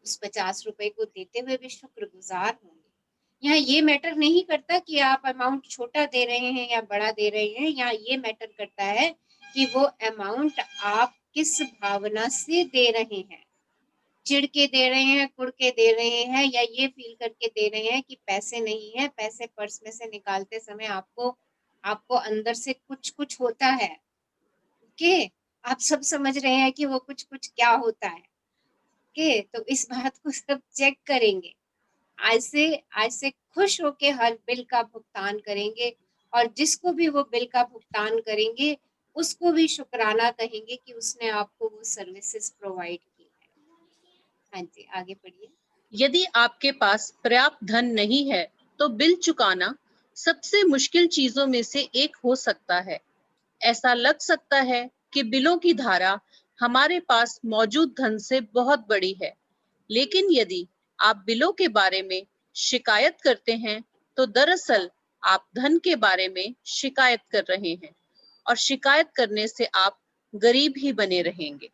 उस 50 रुपए को देते हुए भी शुक्रगुजार होंगे। यहाँ ये मैटर नहीं करता कि आप अमाउंट छोटा दे रहे हैं या बड़ा दे रहे हैं, यहाँ ये मैटर करता है कि वो अमाउंट आप किस भावना से दे रहे हैं। चिढ़ के दे रहे हैं, कुड़ के दे रहे हैं, या ये फील करके दे रहे हैं कि पैसे नहीं है, पैसे पर्स में से निकालते समय आपको अंदर से कुछ होता है। ओके, आप सब समझ रहे हैं कि वो कुछ क्या होता है। ओके, तो इस बात को सब चेक करेंगे। आज से खुश होके हर बिल का भुगतान करेंगे, और जिसको भी वो बिल का भुगतान करेंगे उसको भी शुक्राना कहेंगे कि उसने आपको वो सर्विसेज प्रोवाइड की है। हाँ जी, आगे पढ़िए। यदि आपके पास पर्याप्त धन नहीं है तो बिल चुकाना सबसे मुश्किल चीजों में से एक हो सकता है। ऐसा लग सकता है कि बिलों की धारा हमारे पास मौजूद धन से बहुत बड़ी है, लेकिन यदि आप बिलों के बारे में शिकायत करते हैं तो दरअसल आप धन के बारे में शिकायत कर रहे हैं, और शिकायत करने से आप गरीब ही बने रहेंगे।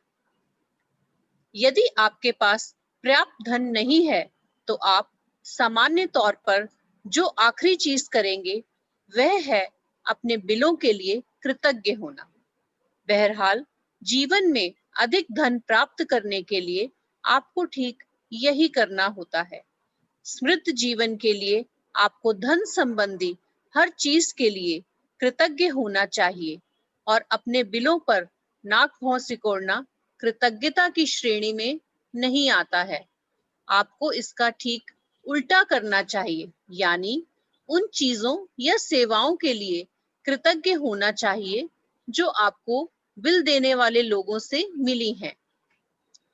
यदि आपके पास पर्याप्त धन नहीं है तो आप सामान्य तौर पर जो आखिरी चीज करेंगे वह है अपने बिलों के लिए कृतज्ञ होना। बहरहाल जीवन में अधिक धन प्राप्त करने के लिए आपको ठीक यही करना होता है। समृद्ध जीवन के लिए आपको धन संबंधी हर चीज के लिए कृतज्ञ होना चाहिए, और अपने बिलों पर नाक भौं सिकोड़ना कृतज्ञता की श्रेणी में नहीं आता है। आपको इसका ठीक उल्टा करना चाहिए, यानी उन चीजों या सेवाओं के लिए कृतज्ञ होना चाहिए जो आपको बिल देने वाले लोगों से मिली हैं।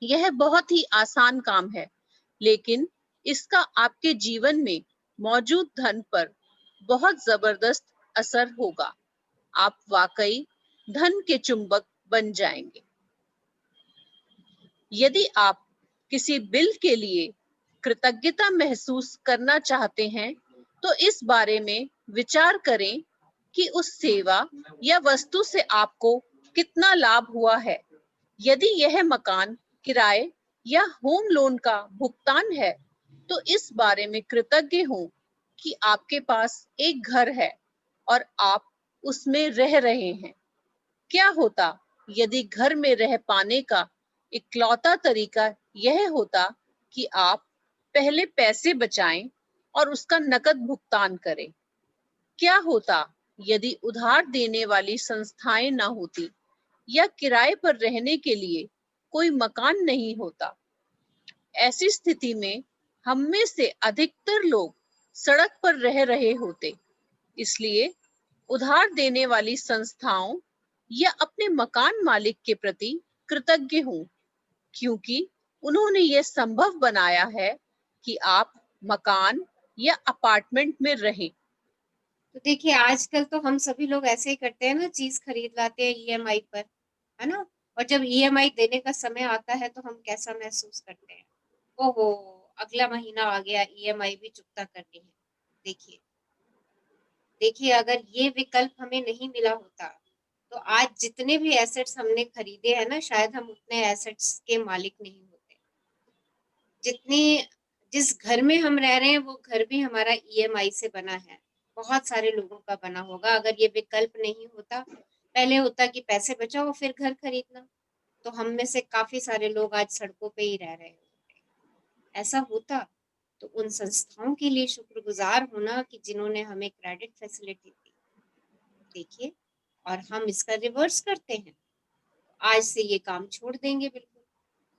यह बहुत ही आसान काम है, लेकिन इसका आपके जीवन में मौजूद धन पर बहुत जबरदस्त असर होगा। आप वाकई धन के चुंबक बन जाएंगे। यदि आप किसी बिल के लिए कृतज्ञता महसूस करना चाहते हैं, तो इस बारे में विचार करें कि उस सेवा या वस्तु से आपको कितना लाभ हुआ है। यदि यह मकान किराए या होम लोन का भुगतान है, तो इस बारे में कृतज्ञ हों कि आपके पास एक घर है और आप उसमें रह रहे हैं। क्या होता यदि घर में रह पाने का इकलौता तरीका यह होता कि आप पहले पैसे बचाएं और उसका नकद भुगतान करें? क्या होता यदि उधार देने वाली संस्थाएं ना होती या किराए पर रहने के लिए कोई मकान नहीं होता? ऐसी स्थिति में हम में से अधिकतर लोग सड़क पर रह रहे होते। इसलिए उधार देने वाली संस्थाओं या अपने मकान मालिक के प्रति कृतज्ञ हूं, क्योंकि उन्होंने ये संभव बनाया है कि आप मकान या अपार्टमेंट में रहें। तो देखिए आजकल तो हम सभी लोग ऐसे ही करते हैं ना, चीज खरीद लाते हैं ईएमआई पर, है ना, और जब ईएमआई देने का समय आता है तो हम कैसा महसूस करते हैं, ओहो अगला महीना आ गया, ईएमआई भी चुकता करनी है। देखिए देखिए अगर ये विकल्प हमें नहीं मिला होता तो आज जितने भी एसेट्स हमने खरीदे हैं ना, शायद हम उतने एसेट्स के मालिक नहीं होते। जिस घर में हम रह रहे हैं वो घर भी हमारा ईएमआई से बना है, बहुत सारे लोगों का बना होगा। अगर ये विकल्प नहीं होता, पहले होता कि पैसे बचाओ फिर घर खरीदना, तो हम में से काफी सारे लोग आज सड़कों पे ही रह रहे होते। ऐसा होता तो उन संस्थाओं के लिए शुक्रगुजार होना कि जिन्होंने हमें क्रेडिट फैसिलिटी दी। देखिए, और हम इसका रिवर्स करते हैं। आज से ये काम छोड़ देंगे बिल्कुल।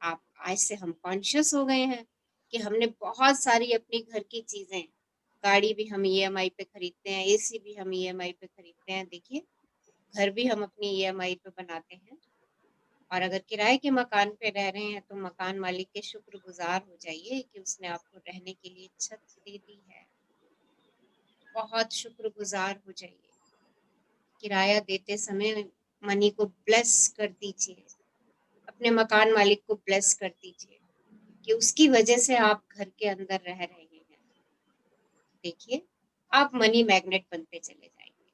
आप आज से हम कॉन्शियस हो गए हैं कि हमने बहुत सारी अपनी घर की चीजें, गाड़ी भी हम ईएमआई पे खरीदते हैं, एसी भी हम ईएमआई पे खरीदते हैं। देखिए, घर भी हम अपनी ईएमआई पे बनाते हैं। और अगर किराए के मकान पे रह रहे हैं तो मकान मालिक के शुक्रगुजार हो जाइए कि उसने आपको रहने के लिए छत दे दी है। बहुत शुक्रगुजार हो जाइए। किराया देते समय मनी को ब्लेस कर दीजिए, अपने मकान मालिक को ब्लेस कर दीजिए कि उसकी वजह से आप घर के अंदर रह रहे हैं। देखिए, आप मनी मैग्नेट बनते चले जाएंगे।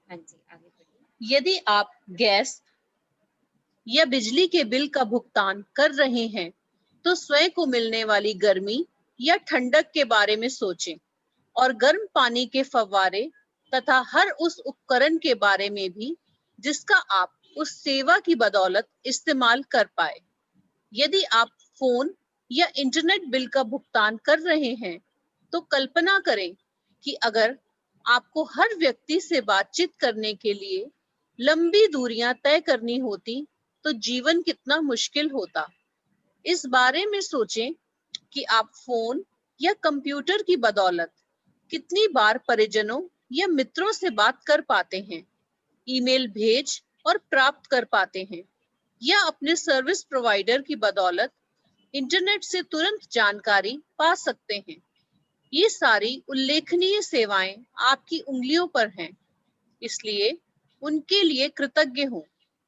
हाँ जी, आगे बढ़िए। यदि आप गैस या बिजली के बिल का भुगतान कर रहे हैं, तो स्वयं को मिलने वाली गर्मी या ठंडक के बारे में सोचें और गर्म पानी के फव्वारे तथा हर उस उपकरण के बारे में भी जिसका आप उस सेवा की बदौलत इस्तेमाल कर पाए। यदि आप फोन या इंटरनेट बिल का भुगतान कर रहे हैं, तो कल्पना करें कि अगर आपको हर व्यक्ति से बातचीत करने के लिए लंबी दूरियां तय करनी होती तो जीवन कितना मुश्किल होता। इस बारे में सोचें कि आप फोन या कंप्यूटर की बदौलत कितनी बार परिजनों या मित्रों से बात कर पाते हैं, ईमेल भेज और प्राप्त कर पाते हैं, या अपने सर्विस प्रोवाइडर की बदौलत इंटरनेट से तुरंत जानकारी पा सकते हैं। ये सारी उल्लेखनीय सेवाएं आपकी उंगलियों पर हैं, इसलिए उनके लिए कृतज्ञ हों।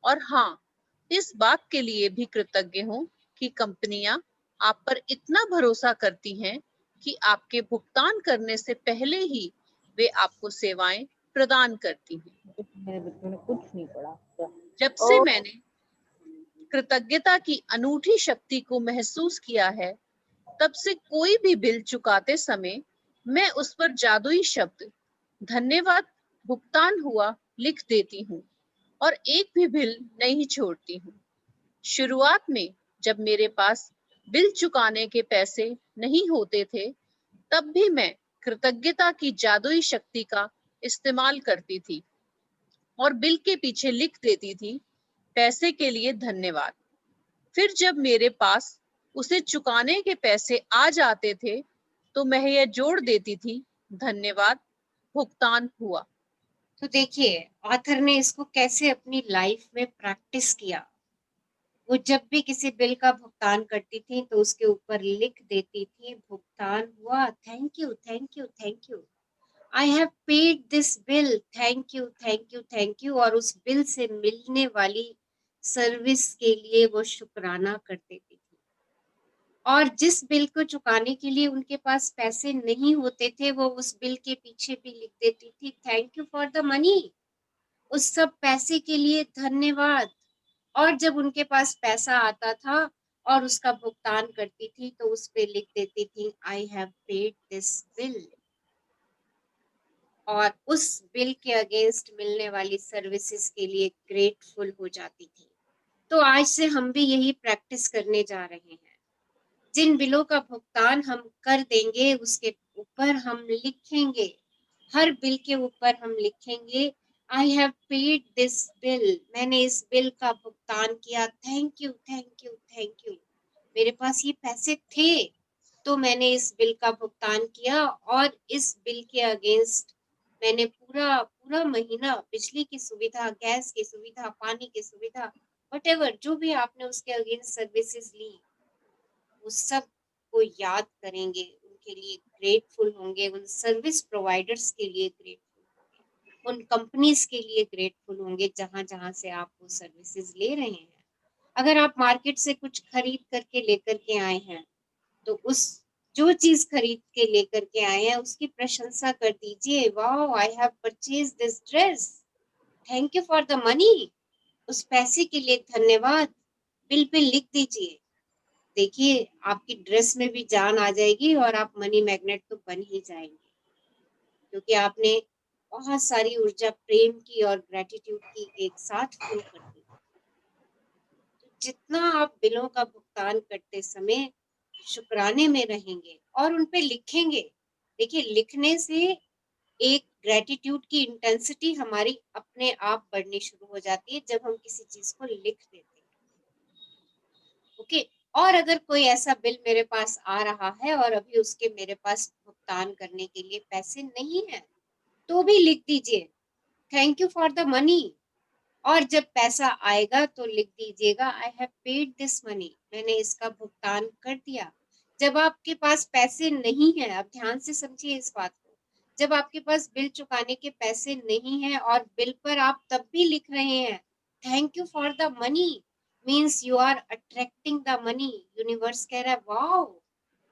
और हाँ, इस बात के लिए भी कृतज्ञ हों कि कंपनियां आप पर इतना भरोसा करती हैं कि आपके भुगतान करने से पहले ही वे आपको सेवाएं प्रदान करती हैं। कुछ नहीं पड़ा। जब से मैंने कृतज्ञता की अनूठी शक्ति को महसूस किया है, तब से कोई भी बिल चुकाते समय मैं उस पर जादुई शब्द धन्यवाद भुगतान हुआ लिख देती हूँ और एक भी बिल नहीं छोड़ती हूँ। शुरुआत में जब मेरे पास बिल चुकाने के पैसे नहीं होते थे, तब भी मैं कृतज्ञता की जादुई शक्ति का इस्तेमाल करती थी और बिल के पीछे लिख देती थी, पैसे के लिए धन्यवाद। फिर जब मेरे पास उसे चुकाने के पैसे आ जाते थे, तो मैं यह जोड़ देती थी, धन्यवाद भुगतान हुआ। तो देखिए, ऑथर ने इसको कैसे अपनी लाइफ में प्रैक्टिस किया। वो जब भी किसी बिल का भुगतान करती थी तो उसके ऊपर लिख देती थी भुगतान हुआ, thank you thank you thank you, I have paid this bill, thank you thank you thank you. और उस बिल से मिलने वाली सर्विस के लिए वो शुक्राना कर देती थी। और जिस बिल को चुकाने के लिए उनके पास पैसे नहीं होते थे, वो उस बिल के पीछे भी लिख देती थी thank you for the money, उस सब पैसे के लिए धन्यवाद। और जब उनके पास पैसा आता था और उसका भुगतान करती थी तो उस पे लिख देती थी आई हैव पेड दिस बिल, और उस बिल के अगेंस्ट मिलने वाली सर्विसेज के लिए ग्रेटफुल हो जाती थी। तो आज से हम भी यही प्रैक्टिस करने जा रहे हैं। जिन बिलों का भुगतान हम कर देंगे उसके ऊपर हम लिखेंगे, हर बिल के ऊपर हम लिखेंगे आई हैव पेड दिस बिल, मैंने इस बिल का भुगतान किया, thank you thank you thank you. मेरे पास ये पैसे थे तो मैंने इस बिल का भुगतान किया, और इस बिल के अगेंस्ट मैंने पूरा पूरा महीना बिजली की सुविधा, गैस की सुविधा, पानी की सुविधा, वटेवर जो भी आपने उसके अगेंस्ट सर्विसेज ली, उस सब को याद करेंगे, उनके लिए ग्रेटफुल होंगे, उन सर्विस प्रोवाइडर्स के लिए ग्रेटफुल होंगे, उन कंपनीज के लिए ग्रेटफुल होंगे जहां जहां से आप वो सर्विसेज ले रहे हैं। अगर आप मार्केट से कुछ खरीद करके लेकर के आए हैं तो उस जो चीज खरीद के लेकर के आए हैं उसकी प्रशंसा कर दीजिए, wow I have purchase this dress, thank you for the money, उस पैसे के लिए धन्यवाद, बिल पे लिख दीजिए। देखिए आपकी ड्रेस में भी जान आ जाएगी और आप मनी मैग्नेट तो बन ही जाएंगे, क्योंकि आपने बहुत सारी ऊर्जा प्रेम की और ग्रेटिट्यूड की एक साथ फ्लो कर दी। तो जितना आप बिलों का भुगतान करते समय शुक्राने में रहेंगे और उन पे लिखेंगे, देखिए लिखने से एक ग्रेटिट्यूड की इंटेंसिटी हमारी अपने आप बढ़नी शुरू हो जाती है जब हम किसी चीज को लिख देते हैं। ओके, और अगर कोई ऐसा बिल मेरे पास आ रहा है और अभी उसके मेरे पास भुगतान करने के लिए पैसे नहीं है तो भी लिख दीजिए thank you for the money, और जब पैसा आएगा तो लिख दीजिएगा आई हैव पेड दिस मनी, मैंने इसका भुगतान कर दिया। जब आपके पास पैसे नहीं है, आप ध्यान से समझिए इस बात को, जब आपके पास बिल चुकाने के पैसे नहीं है और बिल पर आप तब भी लिख रहे हैं thank you for the money, means you are attracting the money. Universe कह रहा है wow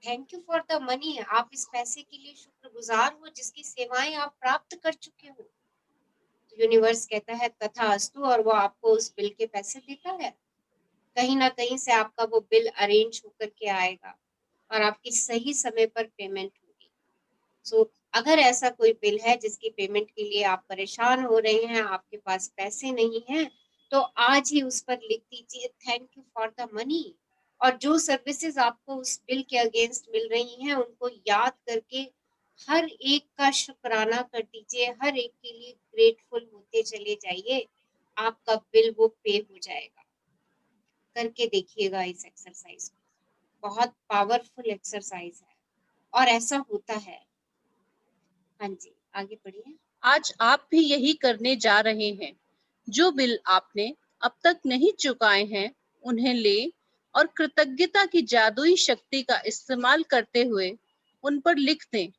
thank you for the money, आप इस पैसे के लिए शुक्रगुजार हो जिसकी सेवाएं आप प्राप्त कर चुके हो। यूनिवर्स कहता है तथास्तु, और वो आपको उस बिल के पैसे देता है। कहीं ना कहीं से आपका वो बिल अरेंज होकर के आएगा और आपकी सही समय पर पेमेंट होगी। सो अगर ऐसा कोई बिल है जिसकी पेमेंट के लिए आप परेशान हो रहे हैं, आपके पास पैसे नहीं हैं, तो आज ही उस पर लिख दीजिए thank you for the money, और जो सर्विसेज आपको उस बिल के अगेंस्ट मिल रही हैं उनको याद करके हर एक का शुक्राना कर दीजिए, हर एक के लिए ग्रेटफुल होते चले जाइए, आपका बिल वो पे हो जाएगा। करके देखिएगा इस एक्सरसाइज को, बहुत पावरफुल एक्सरसाइज है और ऐसा होता है। हाँ जी, आगे बढ़िए। आज आप भी यही करने जा रहे हैं। जो बिल आपने अब तक नहीं चुकाए हैं उन्हें ले और कृतज्ञता की जादुई शक्ति का इस्तेमाल करते हुए उन पर लिख दें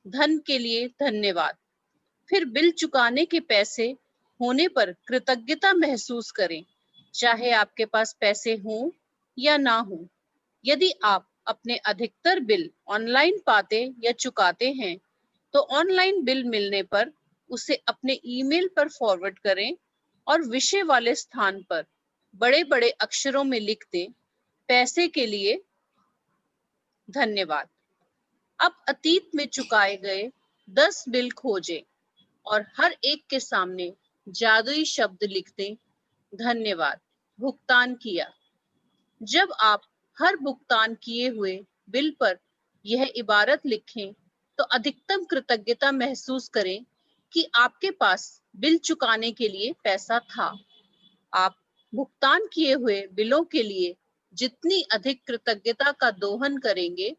धन के लिए धन्यवाद। फिर बिल चुकाने के पैसे होने पर कृतज्ञता महसूस करें, चाहे आपके पास पैसे हों या ना हो। यदि आप अपने अधिकतर बिल ऑनलाइन पाते या चुकाते हैं तो ऑनलाइन बिल मिलने पर उसे अपने ईमेल पर फॉरवर्ड करें और विषय वाले स्थान पर बड़े बड़े अक्षरों में लिख दें पैसे के लिए धन्यवाद। अब अतीत में चुकाए गए 10 बिल खोजें और हर एक के सामने जादुई शब्द लिख दें धन्यवाद, भुगतान किया। जब आप हर भुगतान किए हुए बिल पर यह इबारत लिखें तो अधिकतम कृतज्ञता महसूस करें कि आपके पास बिल चुकाने के लिए पैसा था। आप भुगतान किए हुए बिलों के लिए जितनी अधिक कृतज्ञता का दोहन करेंगे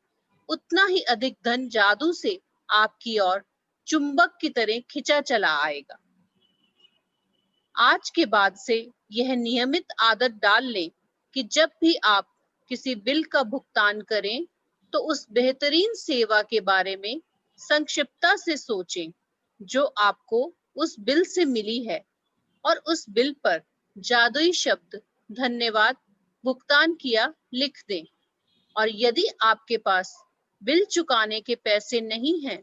उतना ही अधिक धन जादू से आपकी ओर चुंबक की तरह खिंचा चला आएगा। आज के बाद से यह नियमित आदत डाल लें कि जब भी आप किसी बिल का भुगतान करें तो उस बेहतरीन सेवा के बारे में संक्षिप्तता से सोचें जो आपको उस बिल से मिली है और उस बिल पर जादुई शब्द धन्यवाद भुगतान किया लिख दें। और यदि आपके पास बिल चुकाने के पैसे नहीं हैं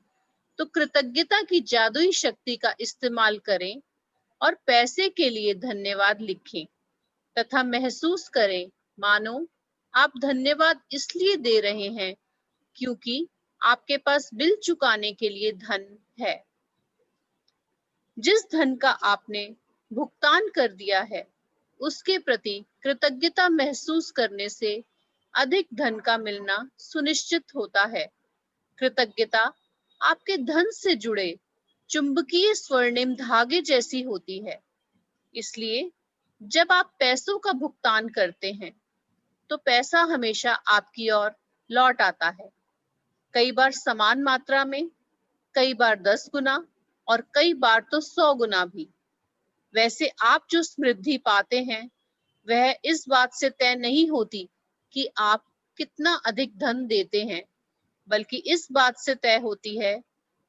तो कृतज्ञता की जादुई शक्ति का इस्तेमाल करें और पैसे के लिए धन्यवाद लिखें तथा महसूस करें मानो आप धन्यवाद इसलिए दे रहे हैं क्योंकि आपके पास बिल चुकाने के लिए धन है। जिस धन का आपने भुगतान कर दिया है उसके प्रति कृतज्ञता महसूस करने से अधिक धन का मिलना सुनिश्चित होता है। कृतज्ञता आपके धन से जुड़े चुंबकीय स्वर्णिम धागे जैसी होती है। इसलिए जब आप पैसों का भुगतान करते हैं तो पैसा हमेशा आपकी ओर लौट आता है, कई बार समान मात्रा में, कई बार 10 गुना और कई बार तो 100 गुना भी। वैसे आप जो समृद्धि पाते हैं वह इस बात से तय नहीं होती कि आप कितना अधिक धन देते हैं, बल्कि इस बात से तय होती है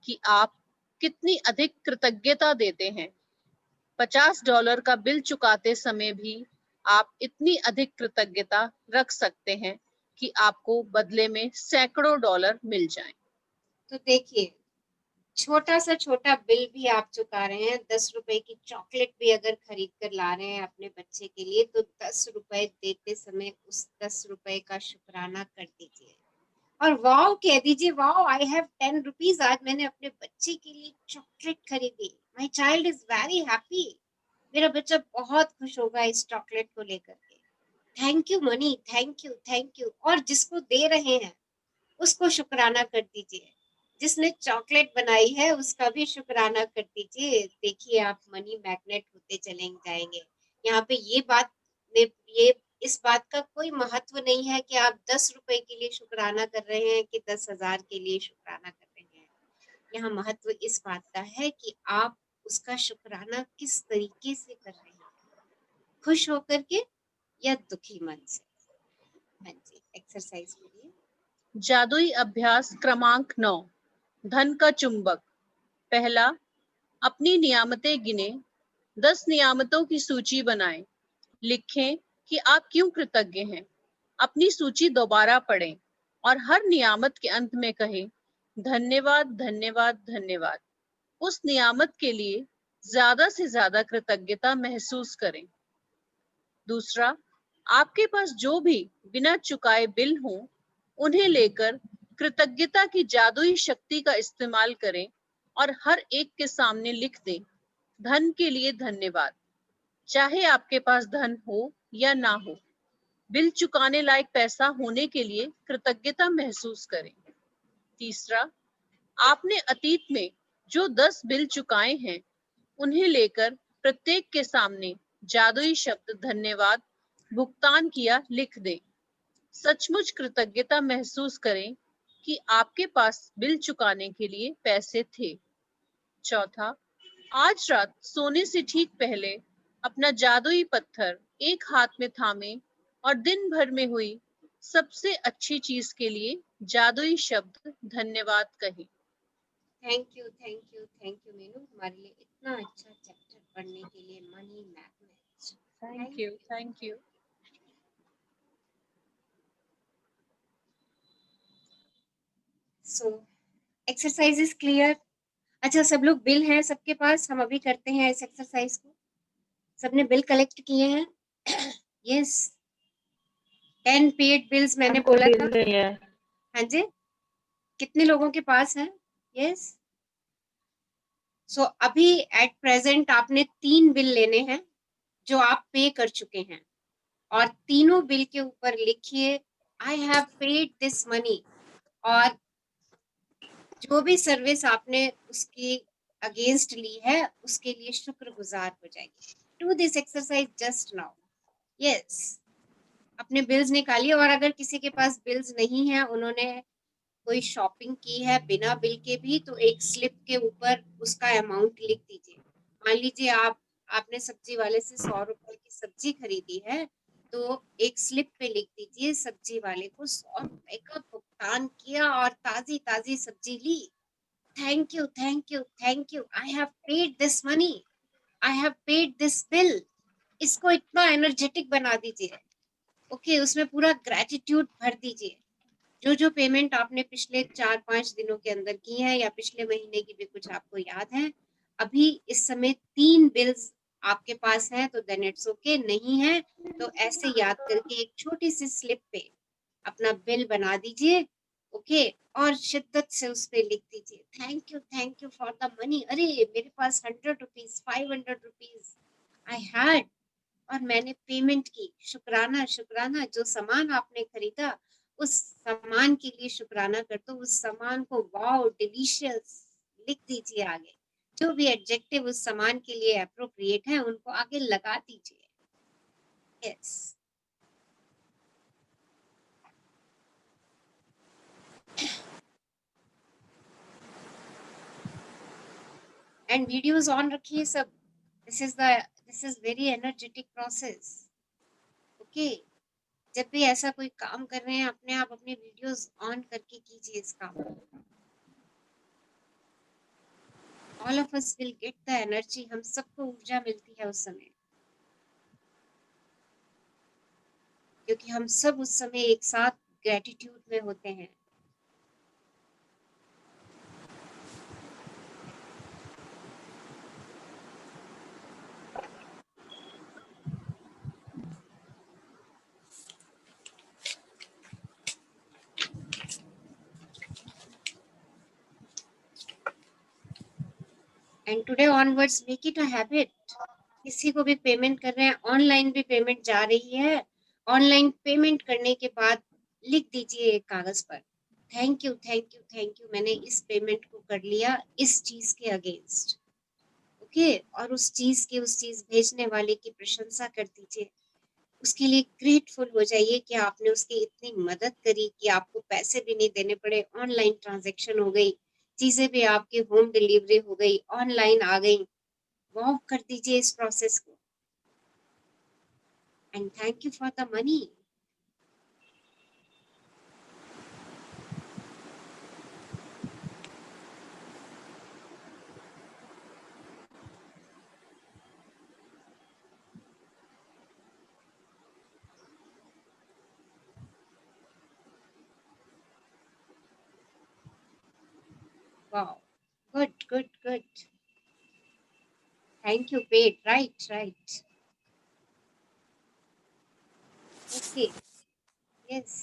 कि आप कितनी अधिक कृतज्ञता देते हैं। $50 का बिल चुकाते समय भी आप इतनी अधिक कृतज्ञता रख सकते हैं कि आपको बदले में सैकड़ों डॉलर मिल जाएं। तो देखिए, छोटा सा छोटा बिल भी आप चुका रहे हैं। 10 रुपए की चॉकलेट भी अगर खरीद कर ला रहे हैं अपने बच्चे के लिए तो 10 रुपए देते समय उस 10 रुपए का शुक्राना कर दीजिए और वाओ कह दीजिए, वाओ आई हैव 10 रुपीज, आज मैंने अपने बच्चे के लिए चॉकलेट खरीदी। My child is very happy. मेरा बच्चा बहुत खुश होगा इस चॉकलेट को लेकर के। Thank you money, thank you, thank you. और जिसको दे रहे हैं उसको शुक्राना कर दीजिए, जिसने चॉकलेट बनाई है उसका भी शुक्राना कर दीजिए। देखिए आप मनी मैग्नेट होते चले जाएंगे। यहाँ पे ये इस बात का कोई महत्व नहीं है कि आप 10 रुपए के लिए शुक्राना कर रहे हैं कि 10,000 के लिए शुक्राना कर रहे हैं। यहाँ महत्व इस बात का है कि आप उसका शुक्राना किस तरीके से कर रहे हैं, खुश होकर के या दुखी मन से। हाँ जी, एक्सरसाइज करिए। जादुई अभ्यास क्रमांक 9, धन का चुंबक। पहला, अपनी नियामतें गिने। 10 नियामतों की सूची बनाएं। लिखें कि आप क्यों कृतज्ञ हैं। अपनी सूची दोबारा पढ़ें और हर नियामत के अंत में कहें धन्यवाद, धन्यवाद, धन्यवाद। उस नियामत के लिए ज्यादा से ज्यादा कृतज्ञता महसूस करें। दूसरा, आपके पास जो भी बिना चुकाए बिल हों उन्हें लेकर कृतज्ञता की जादुई शक्ति का इस्तेमाल करें और हर एक के सामने लिख दें धन के लिए धन्यवाद। चाहे आपके पास धन हो या ना हो, बिल चुकाने लायक पैसा होने के लिए कृतज्ञता महसूस करें। तीसरा, आपने अतीत में जो 10 बिल चुकाए हैं उन्हें लेकर प्रत्येक के सामने जादुई शब्द धन्यवाद भुगतान किया लिख दें। सचमुच कृतज्ञता महसूस करें कि आपके पास बिल चुकाने के लिए पैसे थे। चौथा, आज रात सोने से ठीक पहले अपना जादुई पत्थर एक हाथ में थामे और दिन भर में हुई सबसे अच्छी चीज के लिए जादुई शब्द धन्यवाद कहें। Thank you, thank you, thank you Meenu, हमारे लिए इतना अच्छा चैप्टर पढ़ने के लिए। Money magnets. Thank you, thank you. So exercise is clear. अच्छा, सब लोग बिल हैं सबके पास? हम अभी करते हैं इस एक्सरसाइज को। सबने बिल कलेक्ट किए हैं? यस, 10 पेड बिल्स मैंने बोला था। हाँ जी, कितने लोगों के पास है? यस। सो अभी एट प्रेजेंट आपने 3 बिल लेने हैं जो आप पे कर चुके हैं और तीनों बिल के ऊपर लिखिए आई हैव पेड दिस मनी, और जो भी सर्विस आपने उसकी अगेंस्ट ली है उसके लिए शुक्रगुजार हो जाएगी। Do this exercise just now. Yes, अपने बिल्स निकालिए और अगर किसी के पास बिल्स नहीं है, उन्होंने कोई शॉपिंग की है बिना बिल के भी, तो एक स्लिप के ऊपर उसका अमाउंट लिख दीजिए। मान लीजिए आपने सब्जी वाले से 100 रुपए की सब्जी खरीदी है तो एक स्लिप पे लिख दीजिए सब्जी वाले को 100 रुपए का भुगतान किया और ताजी ताजी सब्जी ली। Thank you thank you thank you, I have paid this money, I have paid this bill. इसको इतना एनर्जेटिक बना दीजिए। ओके, उसमें पूरा ग्रेटिट्यूड भर दीजिए। जो पेमेंट आपने पिछले 4-5 दिनों के अंदर की है या पिछले महीने की भी कुछ आपको याद है, अभी इस समय 3 बिल्स आपके पास हैं तो देन इट्स ओके, नहीं है तो ऐसे याद करके एक छोटी सी स्लिप पे अपना बिल बना दीजिए। ओके, और शिद्दत से उस पे लिख दीजिए thank you for the money. अरे मेरे पास 100 रुपीज 500 रुपीज आई हैड और मैंने पेमेंट की, शुक्राना शुक्राना। जो सामान आपने खरीदा उस सामान के लिए शुक्राना कर दो, उस सामान को वाओ डिलीशियस लिख दीजिए आगे। जो भी एडजेक्टिव उस सामान के लिए एप्रोप्रिएट है उनको आगे लगा दीजिए। यस, एंड वीडियोस ऑन रखिए सब। This is very energetic process. Okay, जब भी ऐसा कोई काम कर रहे हैं अपने आप अपने वीडियोस ऑन करके कीजिए इस काम को। All of us will get the energy, हम सबको ऊर्जा मिलती है उस समय, क्योंकि हम सब उस समय एक साथ ग्रेटिट्यूड में होते हैं। And today onwards make it a habit. किसी को भी पेमेंट कर रहे हैं, ऑनलाइन भी पेमेंट जा रही है, ऑनलाइन पेमेंट करने के बाद लिख दीजिए एक कागज पर thank you thank you thank you, मैंने इस पेमेंट को कर लिया इस चीज के अगेंस्ट। ओके, और उस चीज भेजने वाले की प्रशंसा कर दीजिए, उसके लिए ग्रेटफुल हो जाइए कि आपने उसकी इतनी मदद करी कि आपको पैसे भी नहीं देने पड़े, ऑनलाइन ट्रांजैक्शन हो गई, चीजें भी आपकी होम डिलीवरी हो गई, ऑनलाइन आ गई। वाव कर दीजिए इस प्रोसेस को and thank you for the money. Wow, good. Thank you, paid. Right. Okay, yes.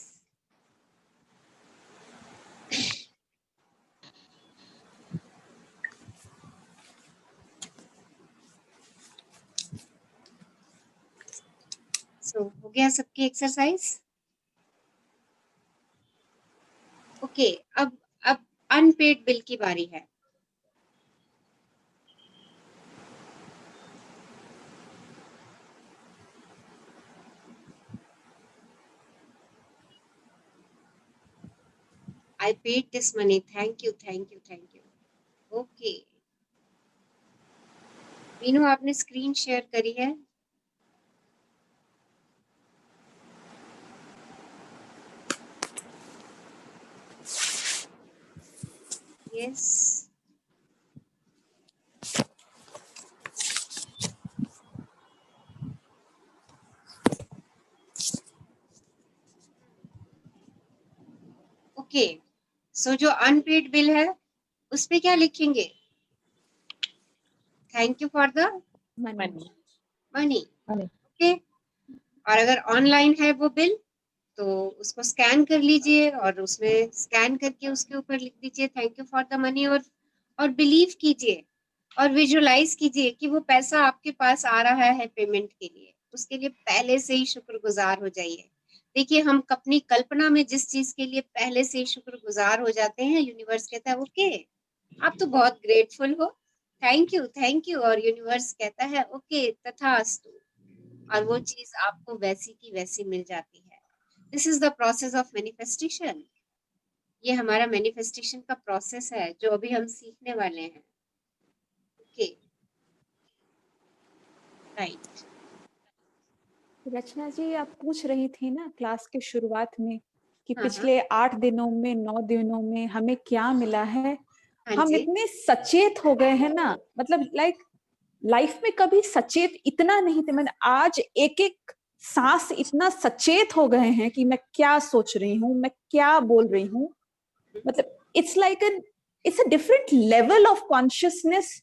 So, हो गया सबकी एक्सरसाइज? ओके, अब अनपेड बिल की बारी है। I paid this money. Thank you. Okay. Meenu, आपने स्क्रीन शेयर करी है? Yes. ओके, सो जो अनपेड बिल है उस पे क्या लिखेंगे? Thank you for the money. Okay, और अगर ऑनलाइन है वो बिल तो उसको स्कैन कर लीजिए और उसमें स्कैन करके उसके ऊपर लिख दीजिए thank you for the money, और बिलीव कीजिए और विजुअलाइज कीजिए कि वो पैसा आपके पास आ रहा है पेमेंट के लिए। उसके लिए पहले से ही शुक्रगुजार हो जाइए। देखिए, हम अपनी कल्पना में जिस चीज के लिए पहले से ही शुक्रगुजार हो जाते हैं, यूनिवर्स कहता है ओके आप तो बहुत ग्रेटफुल हो, थैंक यू, और यूनिवर्स कहता है ओके तथास्तु, और वो चीज आपको वैसी की वैसी मिल जाती है। This is the process of manifestation. ये हमारा मैनिफेस्टेशन का प्रोसेस है जो अभी हम सीखने वाले हैं। Okay, right. रचना जी, आप पूछ रही थी ना क्लास के शुरुआत में कि हाँ, पिछले 8 दिनों में, 9 दिनों में हमें क्या मिला है। हाँ हम जी, इतने सचेत हो गए हैं ना, मतलब लाइफ में कभी सचेत इतना नहीं थे। मैंने आज एक सांस इतना सचेत हो गए हैं कि मैं क्या सोच रही हूँ, मैं क्या बोल रही हूँ। मतलब it's a different level of consciousness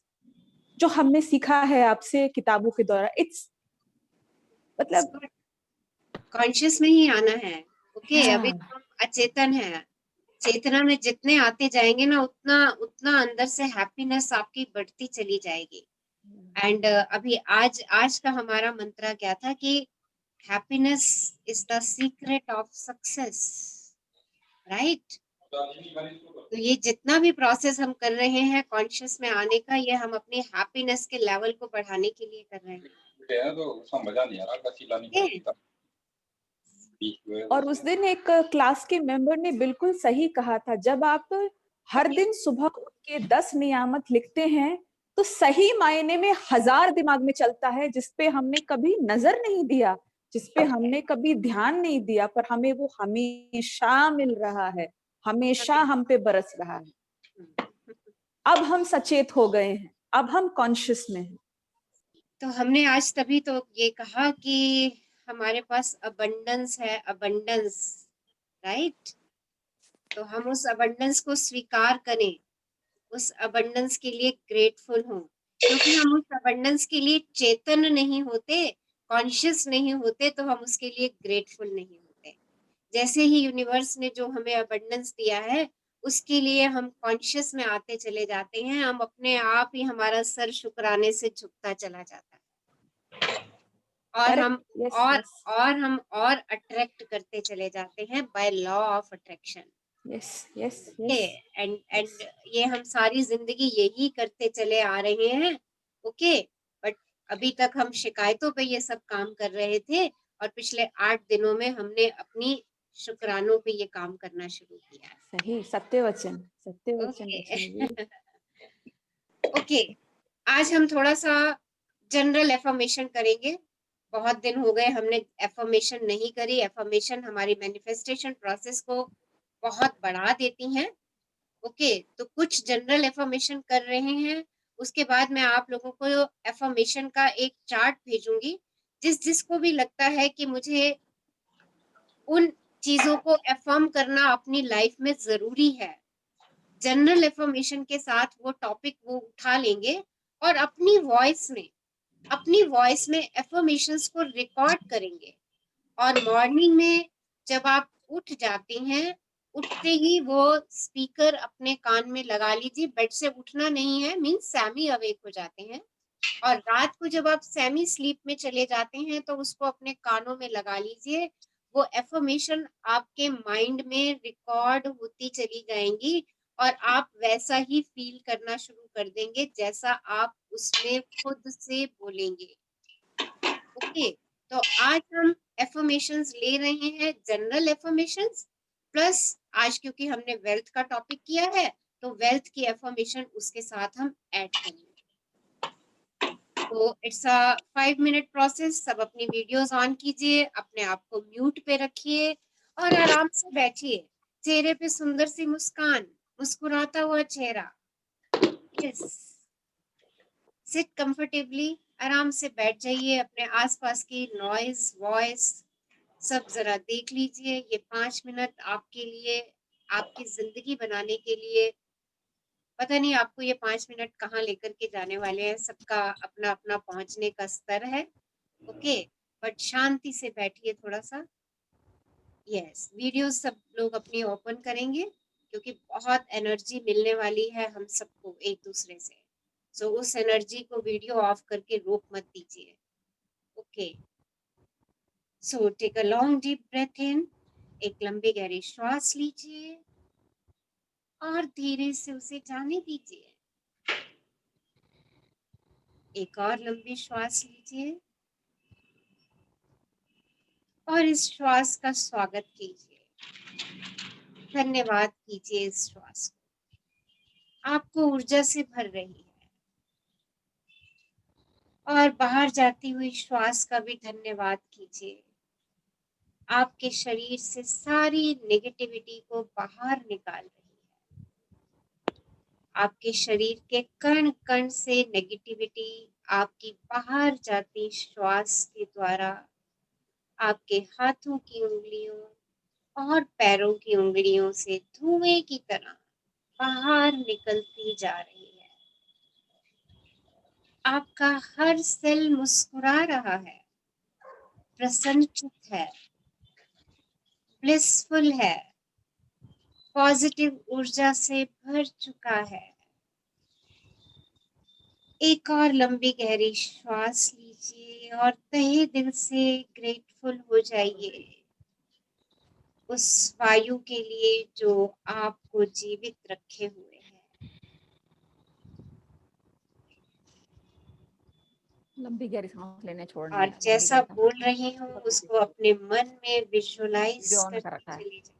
जो हमने सीखा है आपसे किताबों के द्वारा। इट्स मतलब कॉन्शियस में ही आना है। ओके, अभी हाँ, तो हम अचेतन है। चेतना में जितने आते जाएंगे ना, उतना उतना अंदर से हैप्पीनेस आपकी बढ़ती चली जाएगी। एंड अभी आज आज का हमारा मंत्र क्या था कि happiness is the secret of success, right? तो ये जितना भी प्रोसेस हम कर रहे हैं कॉन्शियस में आने का, ये हम अपनी हैप्पीनेस के लेवल को बढ़ाने के लिए कर रहे हैं। और उस दिन एक क्लास के मेंबर ने बिल्कुल सही कहा था, जब आप हर दिन सुबह उठ के 10 नियामत लिखते हैं तो सही मायने में 1000 दिमाग में चलता है, जिसपे हमने कभी नजर नहीं दिया, जिसपे हमने कभी ध्यान नहीं दिया, पर हमें वो हमेशा मिल रहा है, हमेशा हम पे बरस रहा है। अब हम सचेत हो गए हैं, अब हम कॉन्शियस में हैं। तो हमने आज तभी तो ये कहा कि हमारे पास अबंडेंस है, अबंडेंस, राइट? तो हम उस अबंडेंस को स्वीकार करें, उस अबंडेंस के लिए ग्रेटफुल हों, क्योंकि हम उस अबंडेंस के लिए चेतन नहीं होते, कॉन्शियस नहीं होते, तो हम उसके लिए ग्रेटफुल नहीं होते। जैसे ही यूनिवर्स ने जो हमें अबंडेंस दिया है, उसके लिए हम कॉन्शियस में आते चले जाते हैं, हम अपने आप ही, हमारा सर शुक्राने से झुकता चला जाता है, और हम यस और यस और हम और अट्रैक्ट करते चले जाते हैं by law of attraction. Yes yes okay, yes and ये हम सारी जिंदगी यही करते चले आ रहे हैं। ओके, बट अभी तक हम शिकायतों पे ये सब काम कर रहे थे, और पिछले 8 दिनों में हमने अपनी शुक्रानों पे ये काम करना शुरू किया। सही, सत्य वचन, सत्य वचन ओके रचना जी। ओके, आज हम थोड़ा सा जनरल एफर्मेशन करेंगे। बहुत दिन हो गए हमने एफर्मेशन नहीं करी। एफर्मेशन हमारी मैनिफेस्टेशन प्रोसेस को बहुत बढ़ा देती हैं। ओके, तो कुछ जनरल एफर्मेशन कर रहे हैं, उसके बाद मैं आप लोगों को एफर्मेशन का एक चार्ट भेजूंगी। जिसको भी लगता है कि मुझे उन चीजों को एफर्म करना अपनी लाइफ में जरूरी है, जनरल एफर्मेशन के साथ वो टॉपिक वो उठा लेंगे और अपनी वॉइस में एफर्मेशंस को रिकॉर्ड करेंगे। और मॉर्निंग में जब आप उठ जाते हैं, उठते ही वो स्पीकर अपने कान में लगा लीजिए। बेड से उठना नहीं है, मीन्स सेमी अवेक हो जाते हैं। और रात को जब आप सेमी स्लीप में चले जाते हैं तो उसको अपने कानों में लगा लीजिए। वो एफर्मेशन आपके माइंड में रिकॉर्ड होती चली जाएंगी, और आप वैसा ही फील करना शुरू कर देंगे जैसा आप उसमें खुद से बोलेंगे। ओके, तो आज हम एफर्मेशंस ले रहे हैं, जनरल एफर्मेशंस प्लस, आज क्योंकि हमने वेल्थ का टॉपिक किया है तो वेल्थ की एफर्मेशन उसके साथ हम ऐड करेंगे। तो इट्स अ 5 मिनट प्रोसेस। सब अपनी वीडियोस ऑन कीजिए, अपने आप को म्यूट पे रखिए और आराम से बैठिए। चेहरे पे सुंदर सी मुस्कान, मुस्कुराता हुआ चेहरा। यस, सिट कंफर्टेबली, आराम से बैठ जाइए। अपने आसपास की नॉइज, वॉइस सब जरा देख लीजिए। ये 5 मिनट आपके लिए, आपकी जिंदगी बनाने के लिए, पता नहीं आपको ये 5 मिनट कहाँ लेकर के जाने वाले हैं। सबका अपना अपना पहुंचने का स्तर है। ओके, बट शांति से बैठिए थोड़ा सा। यस, वीडियो सब लोग अपनी ओपन करेंगे, क्योंकि बहुत एनर्जी मिलने वाली है हम सबको एक दूसरे से। सो उस एनर्जी को वीडियो ऑफ करके रोक मत दीजिए। Okay, so take a long deep breath in. एक लंबी गहरी श्वास लीजिए और धीरे से उसे जाने दीजिए। एक और लंबी श्वास लीजिए और इस श्वास का स्वागत कीजिए। धन्यवाद कीजिए इस श्वास को, आपको ऊर्जा से भर रही है। और बाहर जाती हुई श्वास का भी धन्यवाद कीजिए। आपके शरीर से सारी नेगेटिविटी को बाहर निकाल रही है। आपके शरीर के कण कण से नेगेटिविटी आपकी बाहर जाती श्वास के द्वारा आपके हाथों की उंगलियों और पैरों की उंगलियों से धुएं की तरह बाहर निकलती जा रही है। आपका हर सेल मुस्कुरा रहा है, प्रसन्नचित्त है, ब्लिसफुल है, पॉजिटिव ऊर्जा से भर चुका है। एक और लंबी गहरी श्वास लीजिए और तहे दिल से ग्रेटफुल हो जाइए उस वायु के लिए जो आपको जीवित रखे हुए है। लंबी गहरी सांस लेने छोड़नी और है, जैसा बोल रही हूँ उसको अपने मन में विजुअलाइज वीडियो ऑन कर करते रखा है। चली जाए।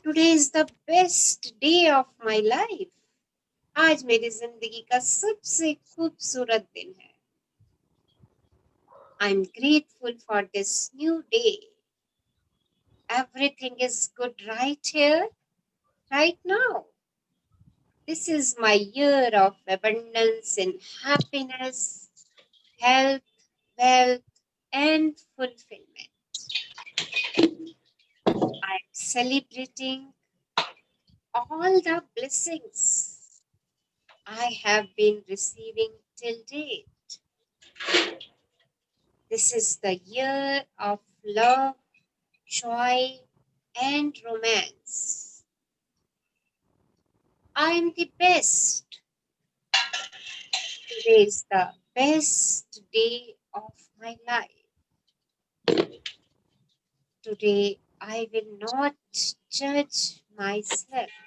Today is the best day of my life. आज मेरी जिंदगी का सबसे खूबसूरत दिन है। I am grateful for this new day. Everything is good right here, right now. This is my year of abundance in happiness, health, wealth, and fulfillment. I am celebrating all the blessings I have been receiving till date. This is the year of love, joy, and romance. I am the best. Today is the best day of my life. Today I will not judge myself.